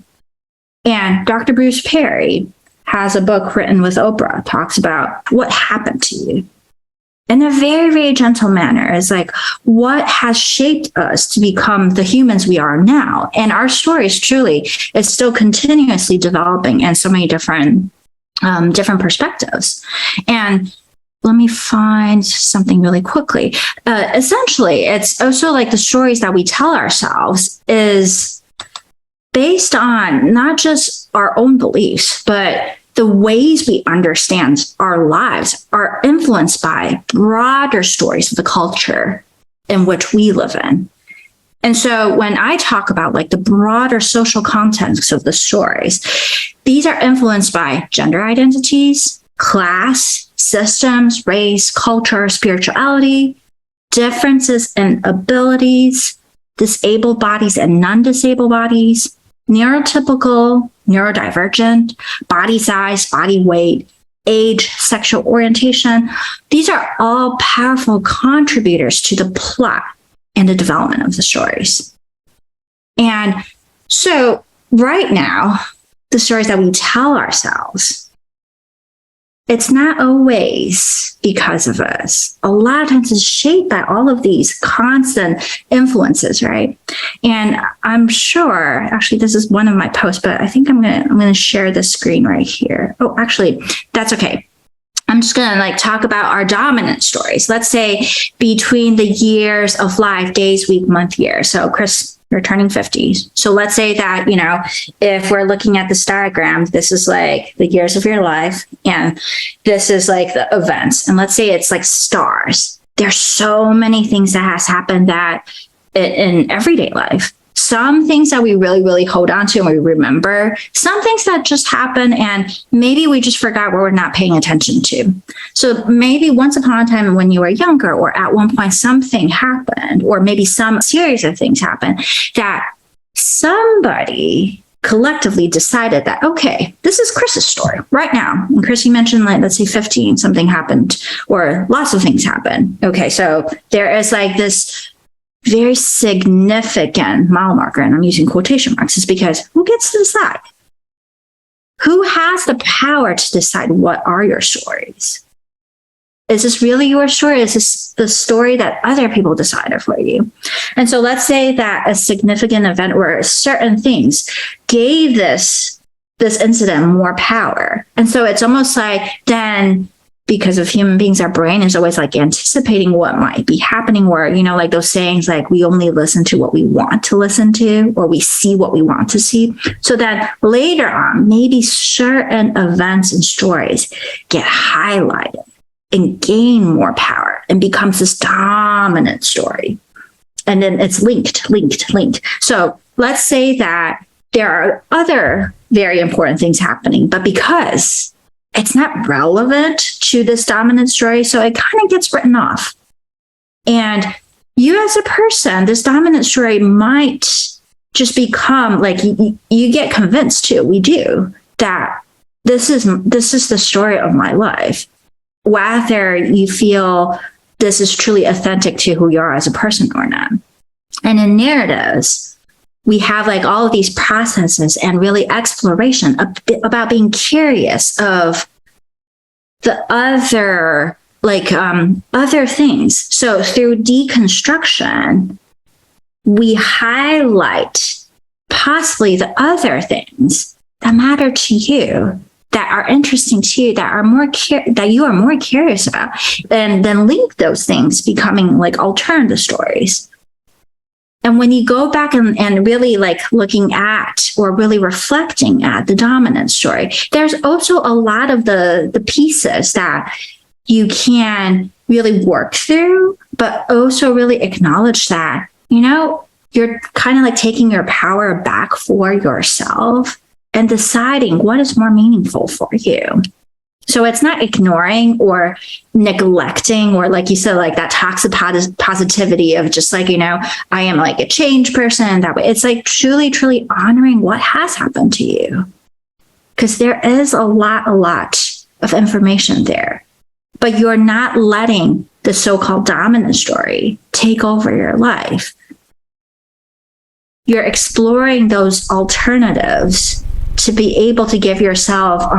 And Dr. Bruce Perry has a book written with Oprah, talks about what happened to you in a very, very gentle manner. It's what has shaped us to become the humans we are now. And our stories truly is still continuously developing in so many different perspectives. And let me find something really quickly. Essentially, it's also the stories that we tell ourselves is based on not just our own beliefs, but the ways we understand our lives are influenced by broader stories of the culture in which we live in. And so when I talk about the broader social context of the stories, these are influenced by gender identities, class, systems, race, culture, spirituality, differences in abilities, disabled bodies and non-disabled bodies, neurotypical, neurodivergent, body size, body weight, age, sexual orientation. These are all powerful contributors to the plot and the development of the stories. And so right now, the stories that we tell ourselves, it's not always because of us. A lot of times it's shaped by all of these constant influences, right? And I'm sure, actually, this is one of my posts, but I think I'm gonna share the screen right here. Oh, actually, that's okay. I'm just gonna talk about our dominant stories. Let's say between the years of life, days, week, month, year. So Chris, You're turning 50. So let's say that, if we're looking at this diagram, this is like the years of your life, and this is like the events. And let's say it's like stars. There's so many things that has happened that in everyday life. Some things that we really, really hold on to and we remember, some things that just happen and maybe we just forgot what we're not paying attention to. So maybe once upon a time when you were younger, or at one point something happened, or maybe some series of things happened that somebody collectively decided that, okay, this is Chris's story right now. And Chris, you mentioned, like, let's say 15, something happened or lots of things happened. Okay, so there is like this very significant mile marker, and I'm using quotation marks, is because who gets to decide? Who has the power to decide what are your stories? Is this really your story? Is this the story that other people decided for you? And so let's say that a significant event or certain things gave this incident more power. And so it's almost like then, because of human beings, our brain is always like anticipating what might be happening, or, like those sayings, like we only listen to what we want to listen to, or we see what we want to see. So that later on, maybe certain events and stories get highlighted and gain more power and becomes this dominant story. And then it's linked. So let's say that there are other very important things happening, but because it's not relevant to this dominant story, so it kind of gets written off. And you as a person, this dominant story might just become like, you get convinced too, we do, that this is the story of my life, whether you feel this is truly authentic to who you are as a person or not. And in narratives, we have like all of these processes and really exploration about being curious of the other, other things. So through deconstruction, we highlight possibly the other things that matter to you, that are interesting to you, that are that you are more curious about, and then link those things, becoming like alternative stories. And when you go back and really like looking at or really reflecting at the dominant story, there's also a lot of the pieces that you can really work through, but also really acknowledge that, you're kind of like taking your power back for yourself and deciding what is more meaningful for you. So it's not ignoring or neglecting, or like you said, like that toxic positivity of just like, I am like a change person that way. It's like truly, truly honoring what has happened to you. Because there is a lot of information there, but you're not letting the so-called dominant story take over your life. You're exploring those alternatives to be able to give yourself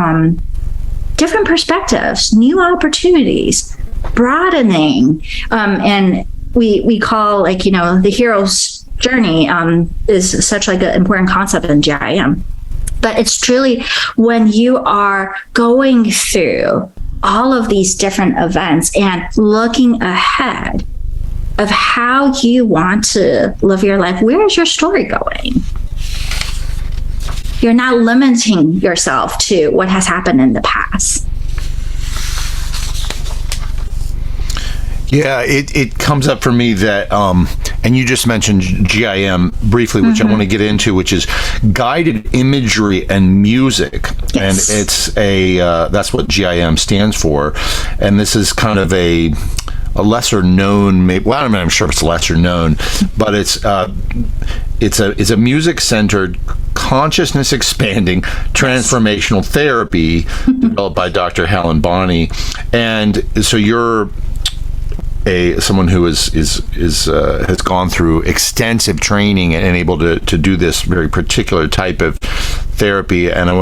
different perspectives, new opportunities, broadening. And we call the hero's journey is such like an important concept in GIM. But it's truly when you are going through all of these different events and looking ahead of how you want to live your life, where is your story going? You're not limiting yourself to what has happened in the past. Yeah, it comes up for me that, and you just mentioned GIM briefly, which I want to get into, which is guided imagery and music. Yes. And it's that's what GIM stands for. And this is kind of a lesser known, I'm sure it's lesser known, but it's a music centered, consciousness expanding transformational therapy developed by Dr. Helen Bonney. And so you're someone who has gone through extensive training and able to do this very particular type of therapy. And I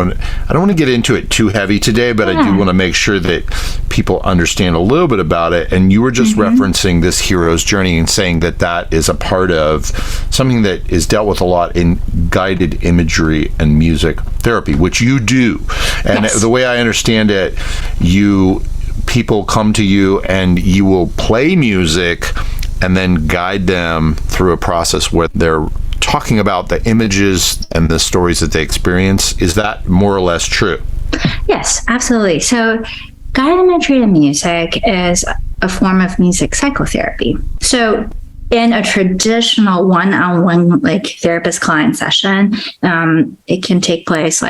don't want to get into it too heavy today, but I do want to make sure that people understand a little bit about it. And you were just referencing this hero's journey and saying that is a part of something that is dealt with a lot in guided imagery and music therapy, which you do. And the way I understand it, people come to you and you will play music and then guide them through a process where they're talking about the images and the stories that they experience. Is that more or less true? Yes, absolutely. So guided imagery and music is a form of music psychotherapy. So in a traditional one-on-one therapist client session, it can take place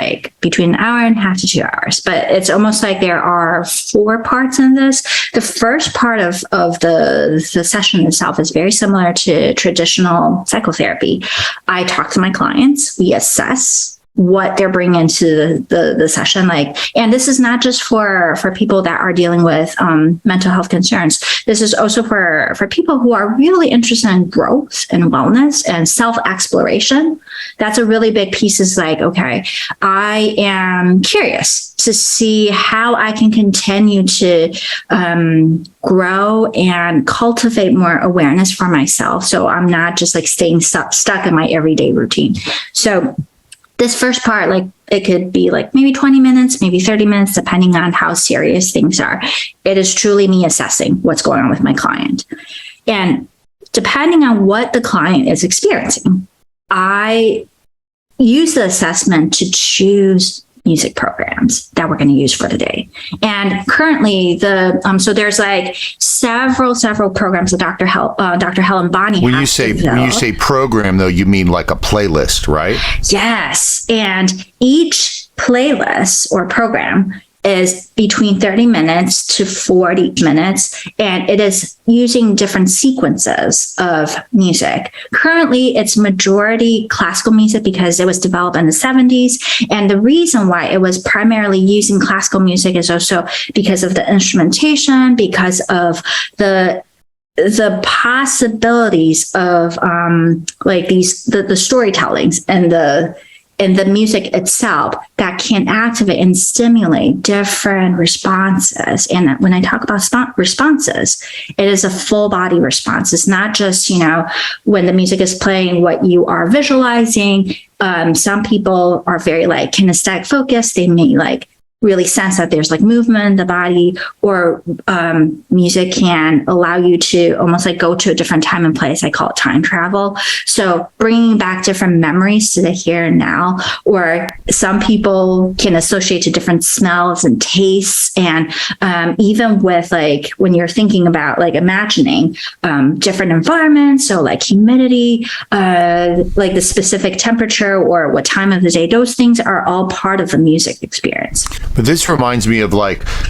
between an hour and a half to 2 hours. But it's almost like there are 4 parts in this. The first part of the session itself is very similar to traditional psychotherapy. I talk to my clients. We assess what they're bringing into the session. And this is not just for people that are dealing with mental health concerns. This is also for people who are really interested in growth and wellness and self-exploration. That's a really big piece, is okay, I am curious to see how I can continue to grow and cultivate more awareness for myself. So I'm not just staying stuck in my everyday routine. So this first part, it could be maybe 20 minutes, maybe 30 minutes, depending on how serious things are. It is truly me assessing what's going on with my client. And depending on what the client is experiencing, I use the assessment to choose music programs that we're going to use for the day. And currently, so there's several programs that Dr. Helen Bonney when you say program, though, you mean like a playlist, right? Yes, and each playlist or program is between 30 minutes to 40 minutes, and it is using different sequences of music. Currently, it's majority classical music because it was developed in the 70s. And the reason why it was primarily using classical music is also because of the instrumentation, because of the possibilities of the storytellings and the music itself that can activate and stimulate different responses. And when I talk about responses, it is a full body response. It's not just, when the music is playing, what you are visualizing. Some people are very kinesthetic focused. They may really sense that there's movement in the body, or music can allow you to almost go to a different time and place. I call it time travel. So bringing back different memories to the here and now, or some people can associate to different smells and tastes. And even with when you're thinking about imagining different environments, so humidity, the specific temperature or what time of the day, those things are all part of the music experience. But this reminds me of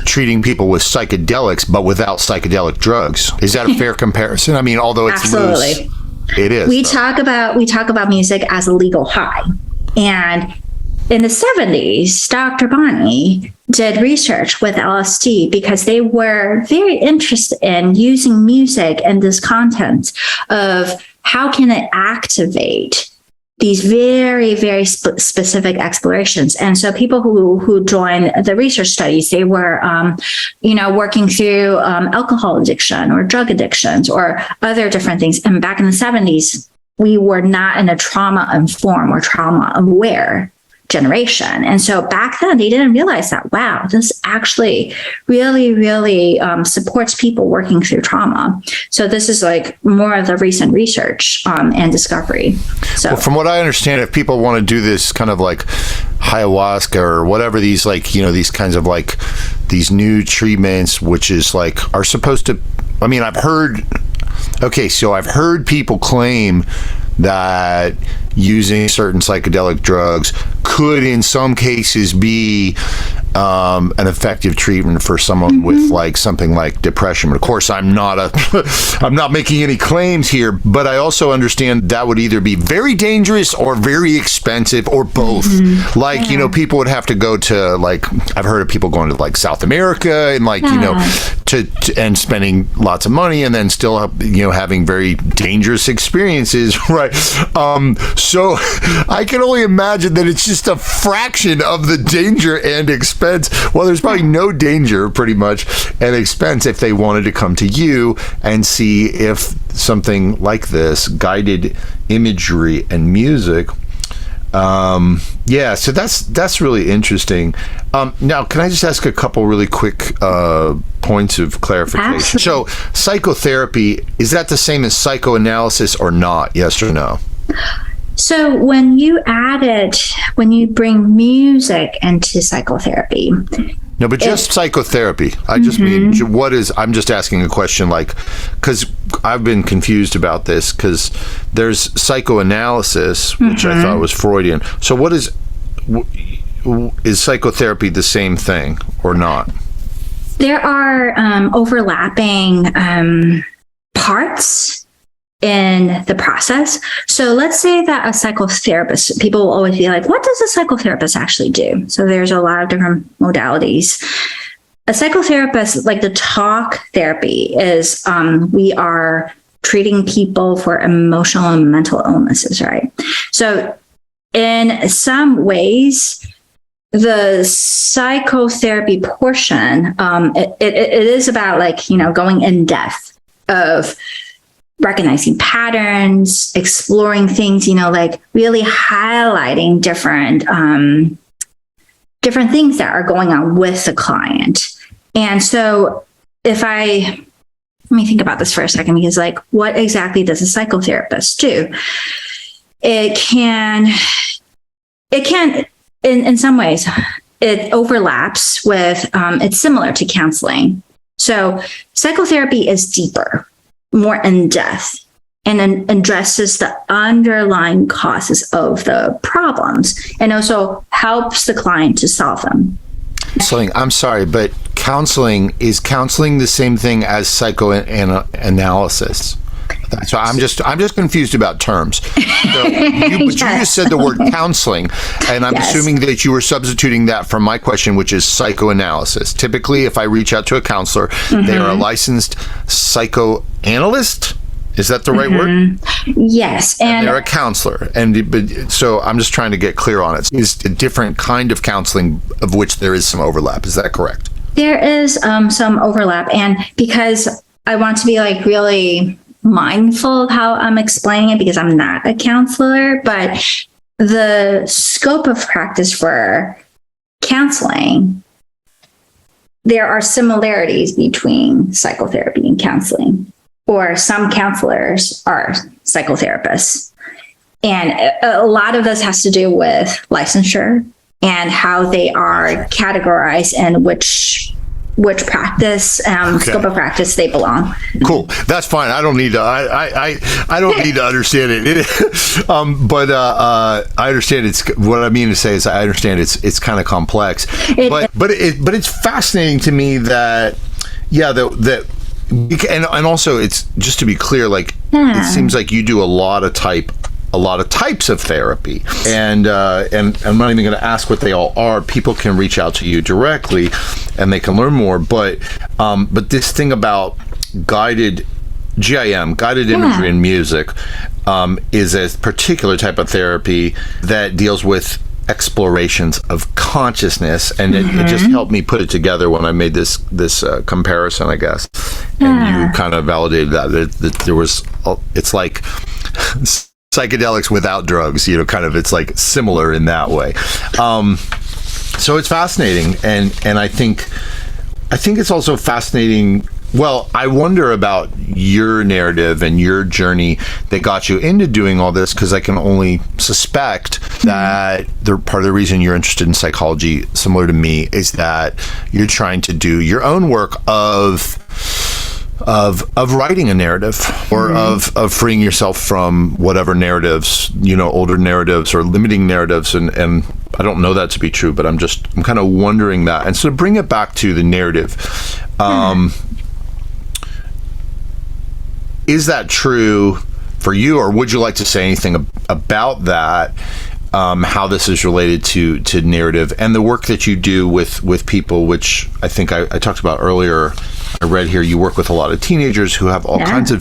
treating people with psychedelics, but without psychedelic drugs. Is that a fair comparison? I mean, although it's absolutely loose, it is. We talk about music as a legal high, and in the 70s, Dr. Bonney did research with LSD because they were very interested in using music and this content of how can it activate these very, very specific explorations. And so people who joined the research studies, they were, working through alcohol addiction or drug addictions or other different things. And back in the 70s, we were not in a trauma-informed or trauma-aware generation. And so back then, they didn't realize that, wow, this actually really, really supports people working through trauma. So this is more of the recent research and discovery. So well, from what I understand, if people want to do this kind of ayahuasca or whatever, these these kinds of these new treatments, which is are supposed to, I've heard people claim that using certain psychedelic drugs could in some cases be an effective treatment for someone with something like depression. But of course, I'm not making any claims here, but I also understand that would either be very dangerous or very expensive or both. People would have to go to I've heard of people going to South America and and spending lots of money and then still having very dangerous experiences, right? So I can only imagine that it's just a fraction of the danger and expense. Well, there's probably no danger, pretty much, and expense if they wanted to come to you and see if something like this, guided imagery and music. So that's really interesting. Now, can I just ask a couple really quick points of clarification? Absolutely. So, psychotherapy, is that the same as psychoanalysis or not? Yes or no? So when you bring music into psychotherapy. No, but just psychotherapy. I just mean, I'm just asking a question, like, because I've been confused about this, because there's psychoanalysis, which I thought was Freudian. So what is psychotherapy the same thing or not? There are overlapping parts in the process. So let's say that a psychotherapist, people will always be like, what does a psychotherapist actually do? So there's a lot of different modalities. A psychotherapist, like the talk therapy, is we are treating people for emotional and mental illnesses, right? So in some ways, the psychotherapy portion, it is about, like, going in depth of recognizing patterns, exploring things, like really highlighting different things that are going on with the client. And so let me think about this for a second, because, like, what exactly does a psychotherapist do? It can in some ways, it overlaps with, it's similar to counseling. So psychotherapy is deeper, more in depth, and then addresses the underlying causes of the problems, and also helps the client to solve them. I'm sorry, but is counseling the same thing as psychoanalysis? So I'm just confused about terms. So you just said the word counseling, and I'm assuming that you were substituting that from my question, which is psychoanalysis. Typically, if I reach out to a counselor, they are a licensed psychoanalyst. Is that the right word? Yes, and they're a counselor, so I'm just trying to get clear on it. It's a different kind of counseling, of which there is some overlap. Is that correct? There is some overlap, and because I want to be, like, really mindful of how I'm explaining it, because I'm not a counselor, but the scope of practice for counseling, there are similarities between psychotherapy and counseling, or some counselors are psychotherapists. And a lot of this has to do with licensure and how they are categorized and which practice, scope of practice they belong. Cool. That's fine. I don't need to. I don't need to understand it. But I understand. It's what I mean to say is I understand it's kind of complex. But it's fascinating to me that and also, it's just to be clear, like, it seems like you do a lot of types of therapy, and I'm not even going to ask what they all are. People can reach out to you directly, and they can learn more. But this thing about guided GIM, guided imagery and music, is a particular type of therapy that deals with explorations of consciousness, and it just helped me put it together when I made this comparison, I guess. And you kind of validated that there was, it's like psychedelics without drugs, kind of, it's like similar in that way. So it's fascinating, and I think it's also fascinating. Well, I wonder about your narrative and your journey that got you into doing all this, because I can only suspect that part of the reason you're interested in psychology, similar to me, is that you're trying to do your own work of writing a narrative, or of freeing yourself from whatever narratives, older narratives or limiting narratives, and I don't know that to be true, but I'm kind of wondering that. And so to bring it back to the narrative, is that true for you, or would you like to say anything about that? How this is related to narrative and the work that you do with people, which I think I talked about earlier. I read here you work with a lot of teenagers who have all kinds of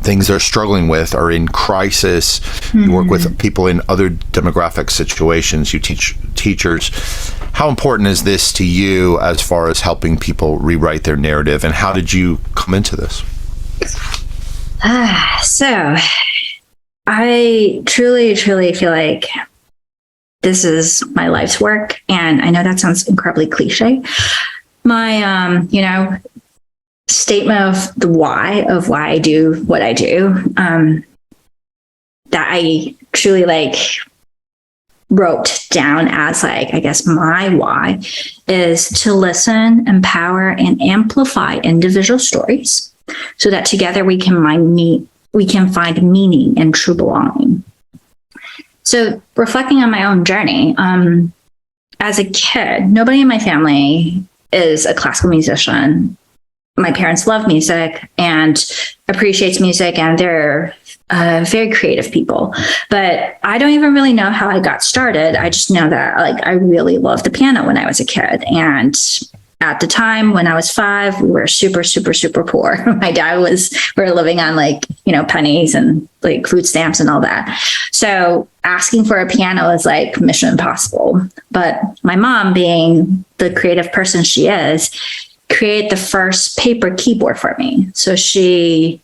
things they're struggling with, are in crisis. You work with people in other demographic situations. You teach teachers. How important is this to you as far as helping people rewrite their narrative, and how did you come into this? So I truly feel like this is my life's work. And I know that sounds incredibly cliche. My, statement of why I do what I do, that I truly like wrote down as like, I guess my why is to listen, empower, and amplify individual stories so that together we can find meaning and true belonging. So reflecting on my own journey, as a kid, nobody in my family is a classical musician. My parents love music and appreciates music, and they're very creative people. But I don't even really know how I got started. I just know that like I really loved the piano when I was a kid. And at the time when I was 5, we were super, super, super poor. We were living on like, pennies and like food stamps and all that. So asking for a piano is like mission impossible. But my mom, being the creative person she is, created the first paper keyboard for me. So she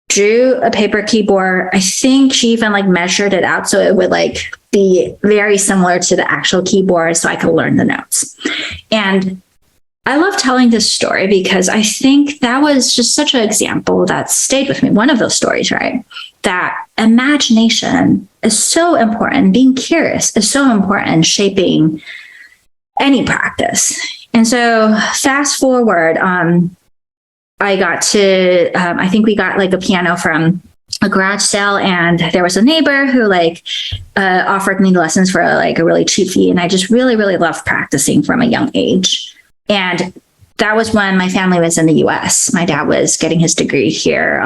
drew a paper keyboard. I think she even like measured it out so it would like be very similar to the actual keyboard so I could learn the notes. And I love telling this story because I think that was just such an example that stayed with me. One of those stories, right? That imagination is so important. Being curious is so important in shaping any practice. And so fast forward, I think we got like a piano from a garage sale, and there was a neighbor who like offered me lessons for like a really cheap fee. And I just really, really loved practicing from a young age. And that was when my family was in the US. My dad was getting his degree here,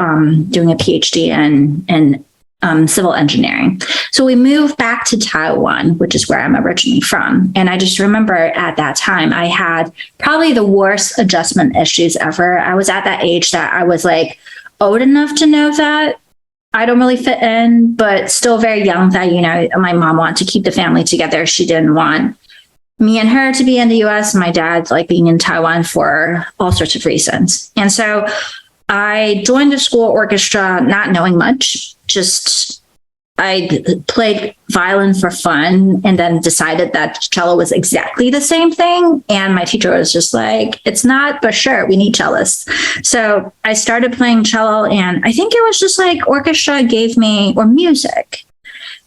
doing a PhD in civil engineering. So we moved back to Taiwan, which is where I'm originally from. And I just remember at that time, I had probably the worst adjustment issues ever. I was at that age that I was like old enough to know that I don't really fit in, but still very young that, my mom wanted to keep the family together. She didn't want me and her to be in the US, and my dad like being in Taiwan for all sorts of reasons. And so I joined the school orchestra, not knowing much. Just I played violin for fun and then decided that cello was exactly the same thing. And my teacher was just like, it's not, but sure, we need cellists. So I started playing cello, and I think it was just like orchestra gave me, or music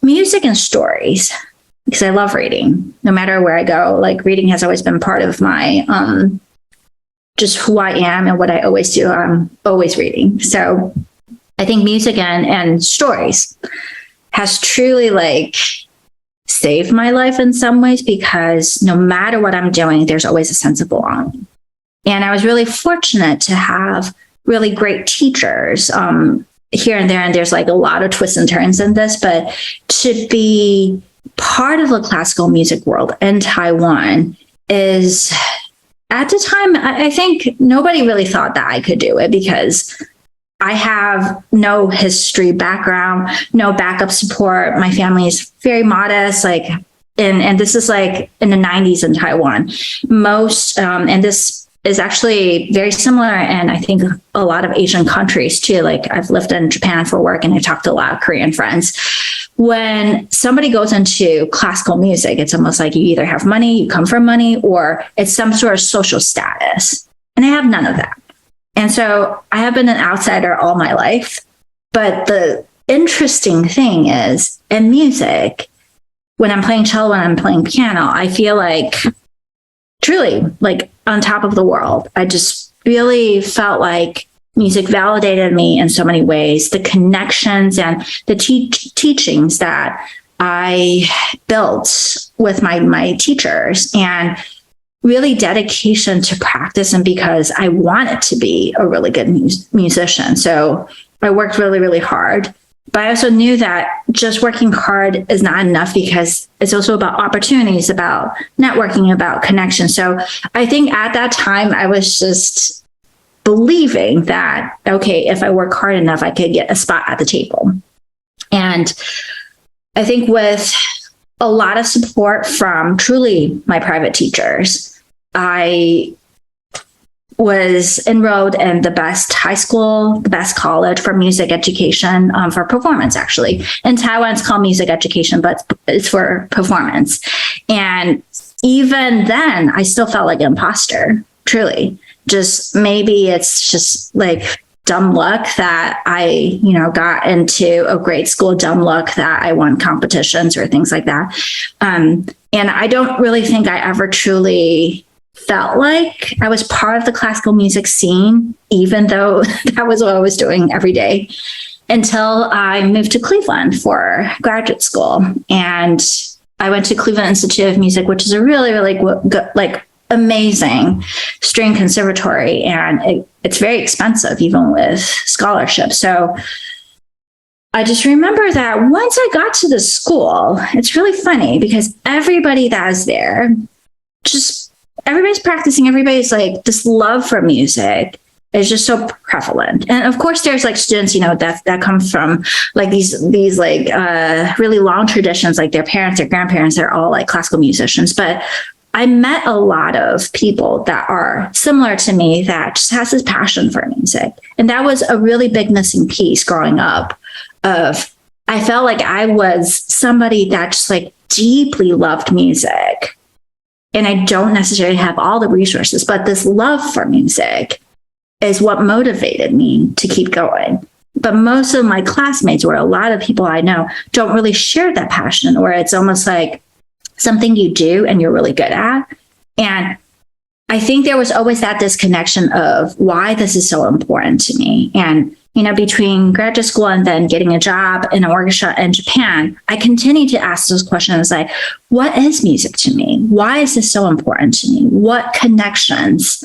and stories, because I love reading. No matter where I go, like reading has always been part of my just who I am and what I always do. I'm always reading. So I think music and stories has truly like saved my life in some ways, because no matter what I'm doing, there's always a sense of belonging. And I was really fortunate to have really great teachers here and there. And there's like a lot of twists and turns in this, but to be part of the classical music world in Taiwan is, at the time, I think nobody really thought that I could do it, because I have no history background, no backup support. My family is very modest, like, and this is like in the 90s in Taiwan. Most, and this is actually very similar in, I think, a lot of Asian countries too. Like I've lived in Japan for work, and I talked to a lot of Korean friends. When somebody goes into classical music, it's almost like you either have money, you come from money, or it's some sort of social status. And I have none of that. And so I have been an outsider all my life. But the interesting thing is, in music, when I'm playing cello, when I'm playing piano, I feel like truly like on top of the world. I just really felt like music validated me in so many ways. The connections and the teachings that I built with my teachers, and really dedication to practice, and because I wanted to be a really good musician. So I worked really, really hard. But I also knew that just working hard is not enough, because it's also about opportunities, about networking, about connection. So I think at that time, I was just believing that, okay, if I work hard enough, I could get a spot at the table. And I think with a lot of support from truly my private teachers, I was enrolled in the best high school, the best college for music education, for performance, actually. In Taiwan, it's called music education, but it's for performance. And even then, I still felt like an imposter, truly. Just maybe it's just like dumb luck that I, got into a grade school, dumb luck that I won competitions or things like that. And I don't really think I ever truly felt like I was part of the classical music scene, even though that was what I was doing every day, until I moved to Cleveland for graduate school. And I went to Cleveland Institute of Music, which is a really, really good, amazing string conservatory. And it's very expensive, even with scholarship. So I just remember that once I got to the school, it's really funny because everybody that is there, just everybody's practicing, everybody's like, this love for music is just so prevalent. And of course there's like students, that come from like these like really long traditions, like their parents, their grandparents, they're all like classical musicians. But I met a lot of people that are similar to me that just has this passion for music. And that was a really big missing piece growing up of, I felt like I was somebody that just like deeply loved music. And I don't necessarily have all the resources, but this love for music is what motivated me to keep going. But most of my classmates, or a lot of people I know, don't really share that passion, or it's almost like something you do and you're really good at. And I think there was always that disconnection of why this is so important to me. And, between graduate school and then getting a job in an orchestra in Japan, I continued to ask those questions like, what is music to me? Why is this so important to me? What connections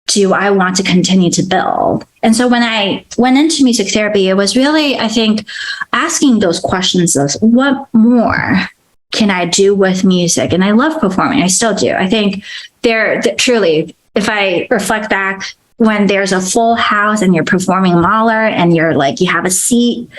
do I want to continue to build? And so when I went into music therapy, it was really, I think, asking those questions of what more can I do with music? And I love performing. I still do. I think truly, if I reflect back, when there's a full house and you're performing Mahler and you're like, you have a seat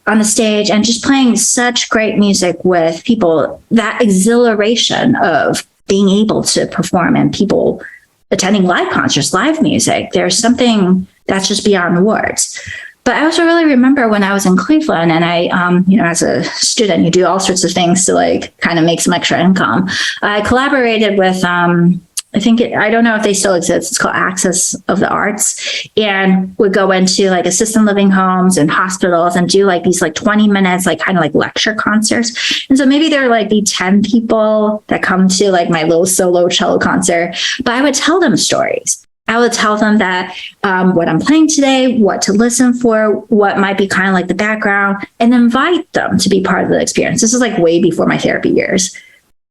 on the stage and just playing such great music with people, that exhilaration of being able to perform and people attending live concerts, live music, there's something that's just beyond words. But I also really remember when I was in Cleveland and I, as a student, you do all sorts of things to like kind of make some extra income. I collaborated with, I don't know if they still exist. It's called Access of the Arts, and would go into like assisted living homes and hospitals and do like these like 20 minutes, like kind of like lecture concerts. And so maybe there are like the 10 people that come to like my little solo cello concert, but I would tell them stories. I would tell them that what I'm playing today, what to listen for, what might be kind of like the background, and invite them to be part of the experience. This is like way before my therapy years.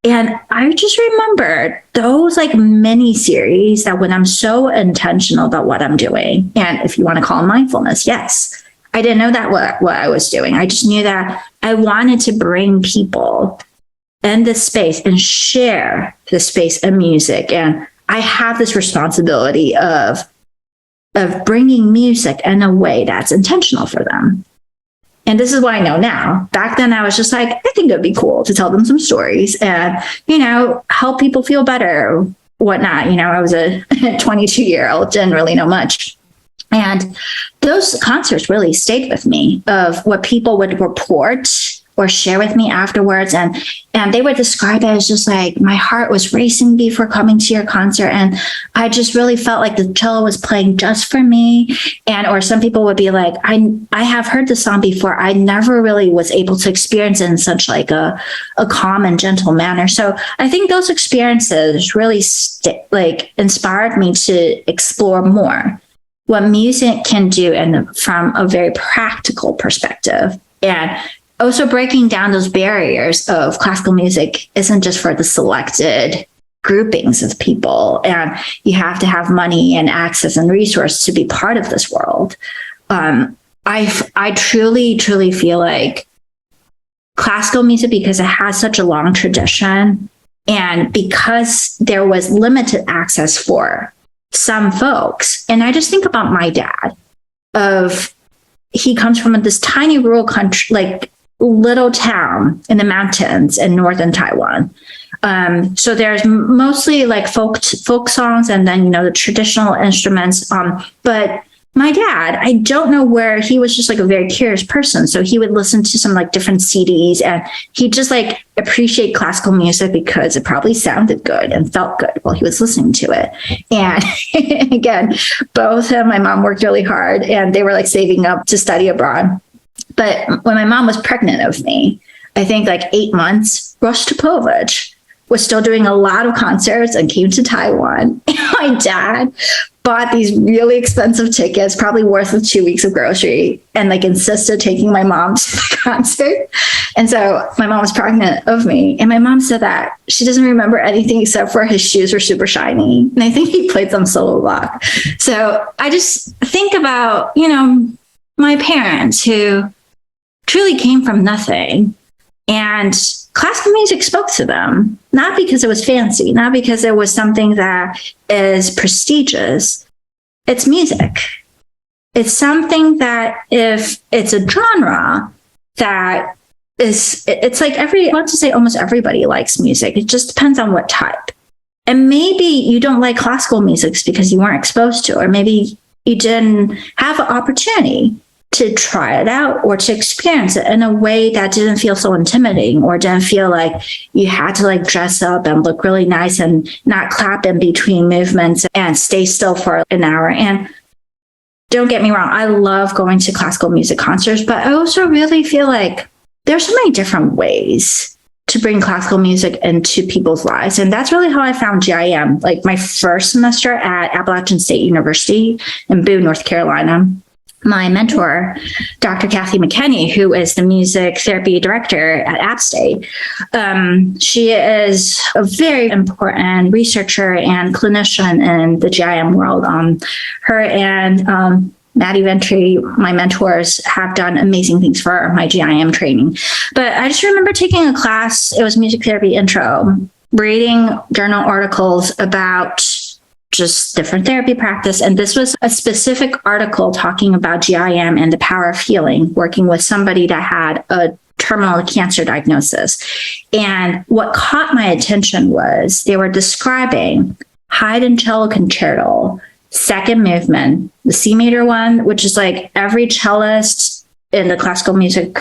And I just remember those like mini series that when I'm so intentional about what I'm doing, and if you want to call it mindfulness, yes, I didn't know that what I was doing. I just knew that I wanted to bring people in this space and share the space of music. And I have this responsibility of bringing music in a way that's intentional for them. And this is what I know now. Back then, I was just like, I think it would be cool to tell them some stories and, help people feel better, whatnot. I was a 22-year-old, didn't really know much. And those concerts really stayed with me of what people would report or share with me afterwards. And they would describe it as just like, my heart was racing before coming to your concert. And I just really felt like the cello was playing just for me. Or some people would be like, I have heard the song before. I never really was able to experience it in such like a calm and gentle manner. So I think those experiences really inspired me to explore more what music can do and from a very practical perspective. And also breaking down those barriers of classical music isn't just for the selected groupings of people, and you have to have money and access and resource to be part of this world. I truly feel like classical music, because it has such a long tradition and because there was limited access for some folks. And I just think about my dad he comes from this tiny rural country, like little town in the mountains in northern Taiwan. So there's mostly like folk songs and then, the traditional instruments. But my dad, I don't know where he was just like a very curious person. So he would listen to some like different CDs and he'd just like appreciate classical music because it probably sounded good and felt good while he was listening to it. And again, both him and my mom worked really hard and they were like saving up to study abroad. But when my mom was pregnant of me, I think like 8 months, Rostropovich was still doing a lot of concerts and came to Taiwan. And my dad bought these really expensive tickets, probably worth of 2 weeks of grocery, and like insisted taking my mom to the concert. And so my mom was pregnant of me. And my mom said that she doesn't remember anything except for his shoes were super shiny. And I think he played some solo rock. So I just think about, my parents who truly came from nothing. And classical music spoke to them, not because it was fancy, not because it was something that is prestigious. It's music. It's something that if it's a genre that it's like I want to say almost everybody likes music. It just depends on what type. And maybe you don't like classical music because you weren't exposed to, or maybe you didn't have an opportunity to try it out or to experience it in a way that didn't feel so intimidating or didn't feel like you had to like dress up and look really nice and not clap in between movements and stay still for an hour. And don't get me wrong, I love going to classical music concerts, but I also really feel like there's so many different ways to bring classical music into people's lives. And that's really how I found GIM. Like my first semester at Appalachian State University in Boone, North Carolina, my mentor, Dr. Kathy McKenney, who is the music therapy director at App State, she is a very important researcher and clinician in the GIM world. Her and Maddie Ventry, my mentors, have done amazing things for my GIM training. But I just remember taking a class, it was music therapy intro, reading journal articles about just different therapy practice. And this was a specific article talking about GIM and the power of healing, working with somebody that had a terminal cancer diagnosis. And what caught my attention was they were describing Haydn cello concerto, second movement, the C major one, which is like every cellist in the classical music,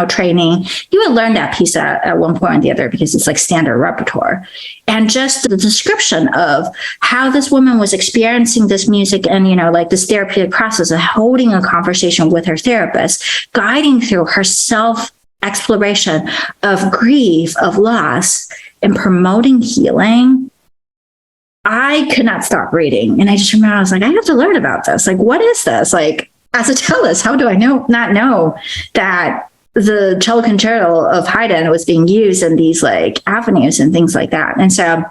training, you would learn that piece at one point or the other because it's like standard repertoire. And just the description of how this woman was experiencing this music and, like this therapeutic process of holding a conversation with her therapist, guiding through her self-exploration of grief, of loss, and promoting healing. I could not stop reading. And I just remember I was like, I have to learn about this. Like, what is this? Like, as a cellist, how do I not know that the cello concerto of Haydn was being used in these like avenues and things like that? And so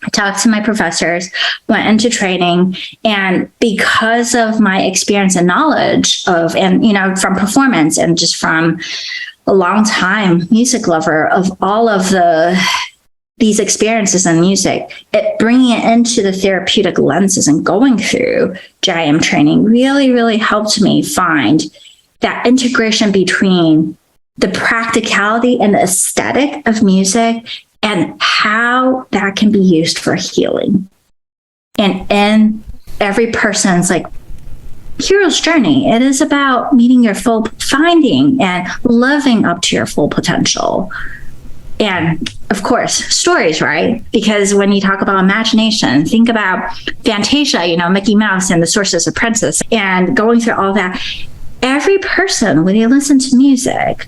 I talked to my professors, went into training, and because of my experience and knowledge of, and, from performance and just from a long time music lover of all of these experiences in music, bringing it into the therapeutic lenses and going through GIM training really, really helped me find that integration between the practicality and the aesthetic of music and how that can be used for healing. And in every person's like hero's journey, it is about meeting your full, finding and living up to your full potential. And of course, stories, right? Because when you talk about imagination, think about Fantasia, Mickey Mouse and the Sorcerer's Apprentice, and going through all that. Every person, when they listen to music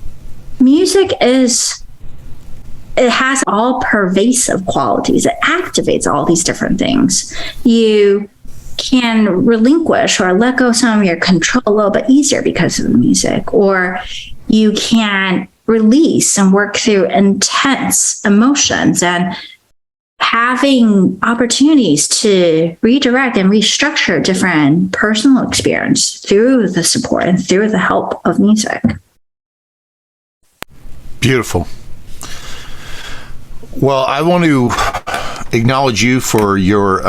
it has all pervasive qualities. It activates all these different things. You can relinquish or let go some of your control a little bit easier because of the music, or you can release and work through intense emotions and having opportunities to redirect and restructure different personal experience through the support and through the help of music. Beautiful. Well, I want to acknowledge you for your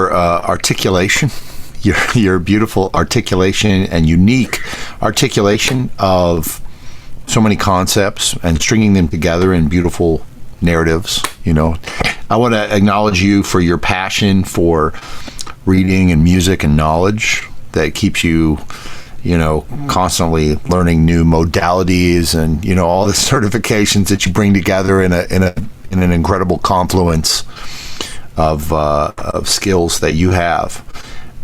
articulation, your beautiful articulation and unique articulation of so many concepts and stringing them together in beautiful narratives. I want to acknowledge you for your passion for reading and music and knowledge that keeps you, constantly learning new modalities and, all the certifications that you bring together in an incredible confluence of skills that you have.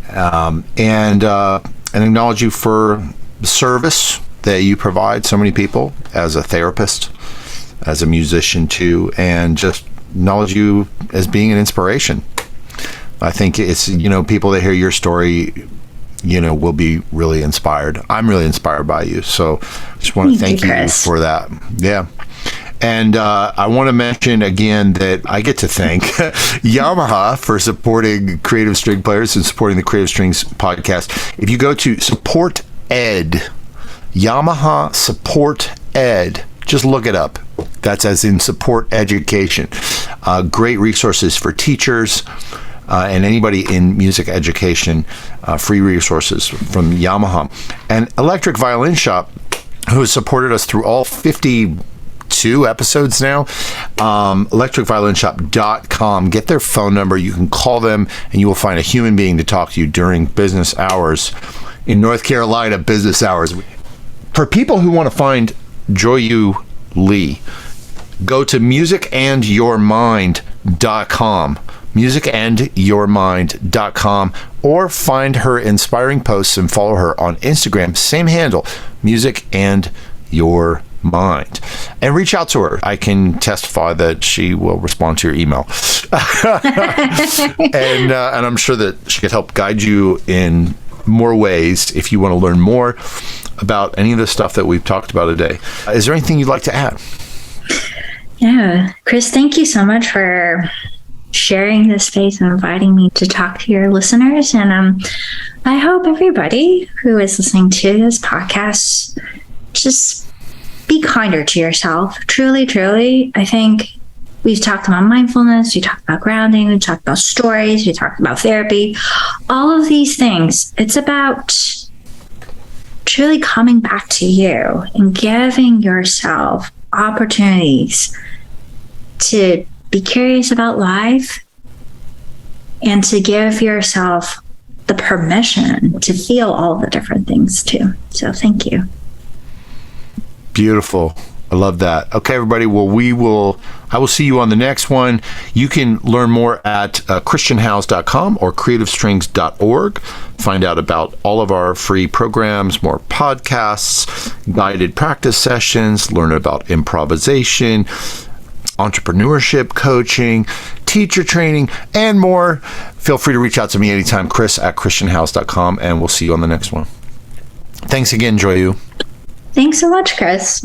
And acknowledge you for the service that you provide so many people as a therapist, as a musician too, and just acknowledge you as being an inspiration. I think it's, people that hear your story, will be really inspired. I'm really inspired by you. So I just want to thank you for that. Yeah. And I want to mention again that I get to thank Yamaha for supporting Creative String Players and supporting the Creative Strings podcast. If you go to Support Ed, Yamaha Support Ed, just look it up. That's as in support education. Great resources for teachers and anybody in music education, free resources from Yamaha. And Electric Violin Shop, who has supported us through all 52 episodes now, electricviolinshop.com. Get their phone number. You can call them and you will find a human being to talk to you during business hours. In North Carolina, business hours. For people who want to find Joyu Lee, go to musicandyourmind.com. musicandyourmind.com, or find her inspiring posts and follow her on Instagram, same handle, Music and Your Mind, and reach out to her. I can testify that she will respond to your email. and I'm sure that she could help guide you in more ways if you want to learn more about any of the stuff that we've talked about today. Is there anything you'd like to add? Yeah, Chris, thank you so much for sharing this space and inviting me to talk to your listeners. And I hope everybody who is listening to this podcast, just be kinder to yourself. Truly, truly. I think we've talked about mindfulness, we talked about grounding, we talked about stories, we talked about therapy, all of these things. It's about truly coming back to you and giving yourself opportunities to be curious about life and to give yourself the permission to feel all the different things too. So thank you. Beautiful. I love that. Okay, everybody. Well, I will see you on the next one. You can learn more at christianhouse.com or creativestrings.org. Find out about all of our free programs, more podcasts, guided practice sessions, learn about improvisation, entrepreneurship coaching, teacher training, and more. Feel free to reach out to me anytime, chris@christianhouse.com, and we'll see you on the next one. Thanks again, Joyu. Thanks so much, Chris.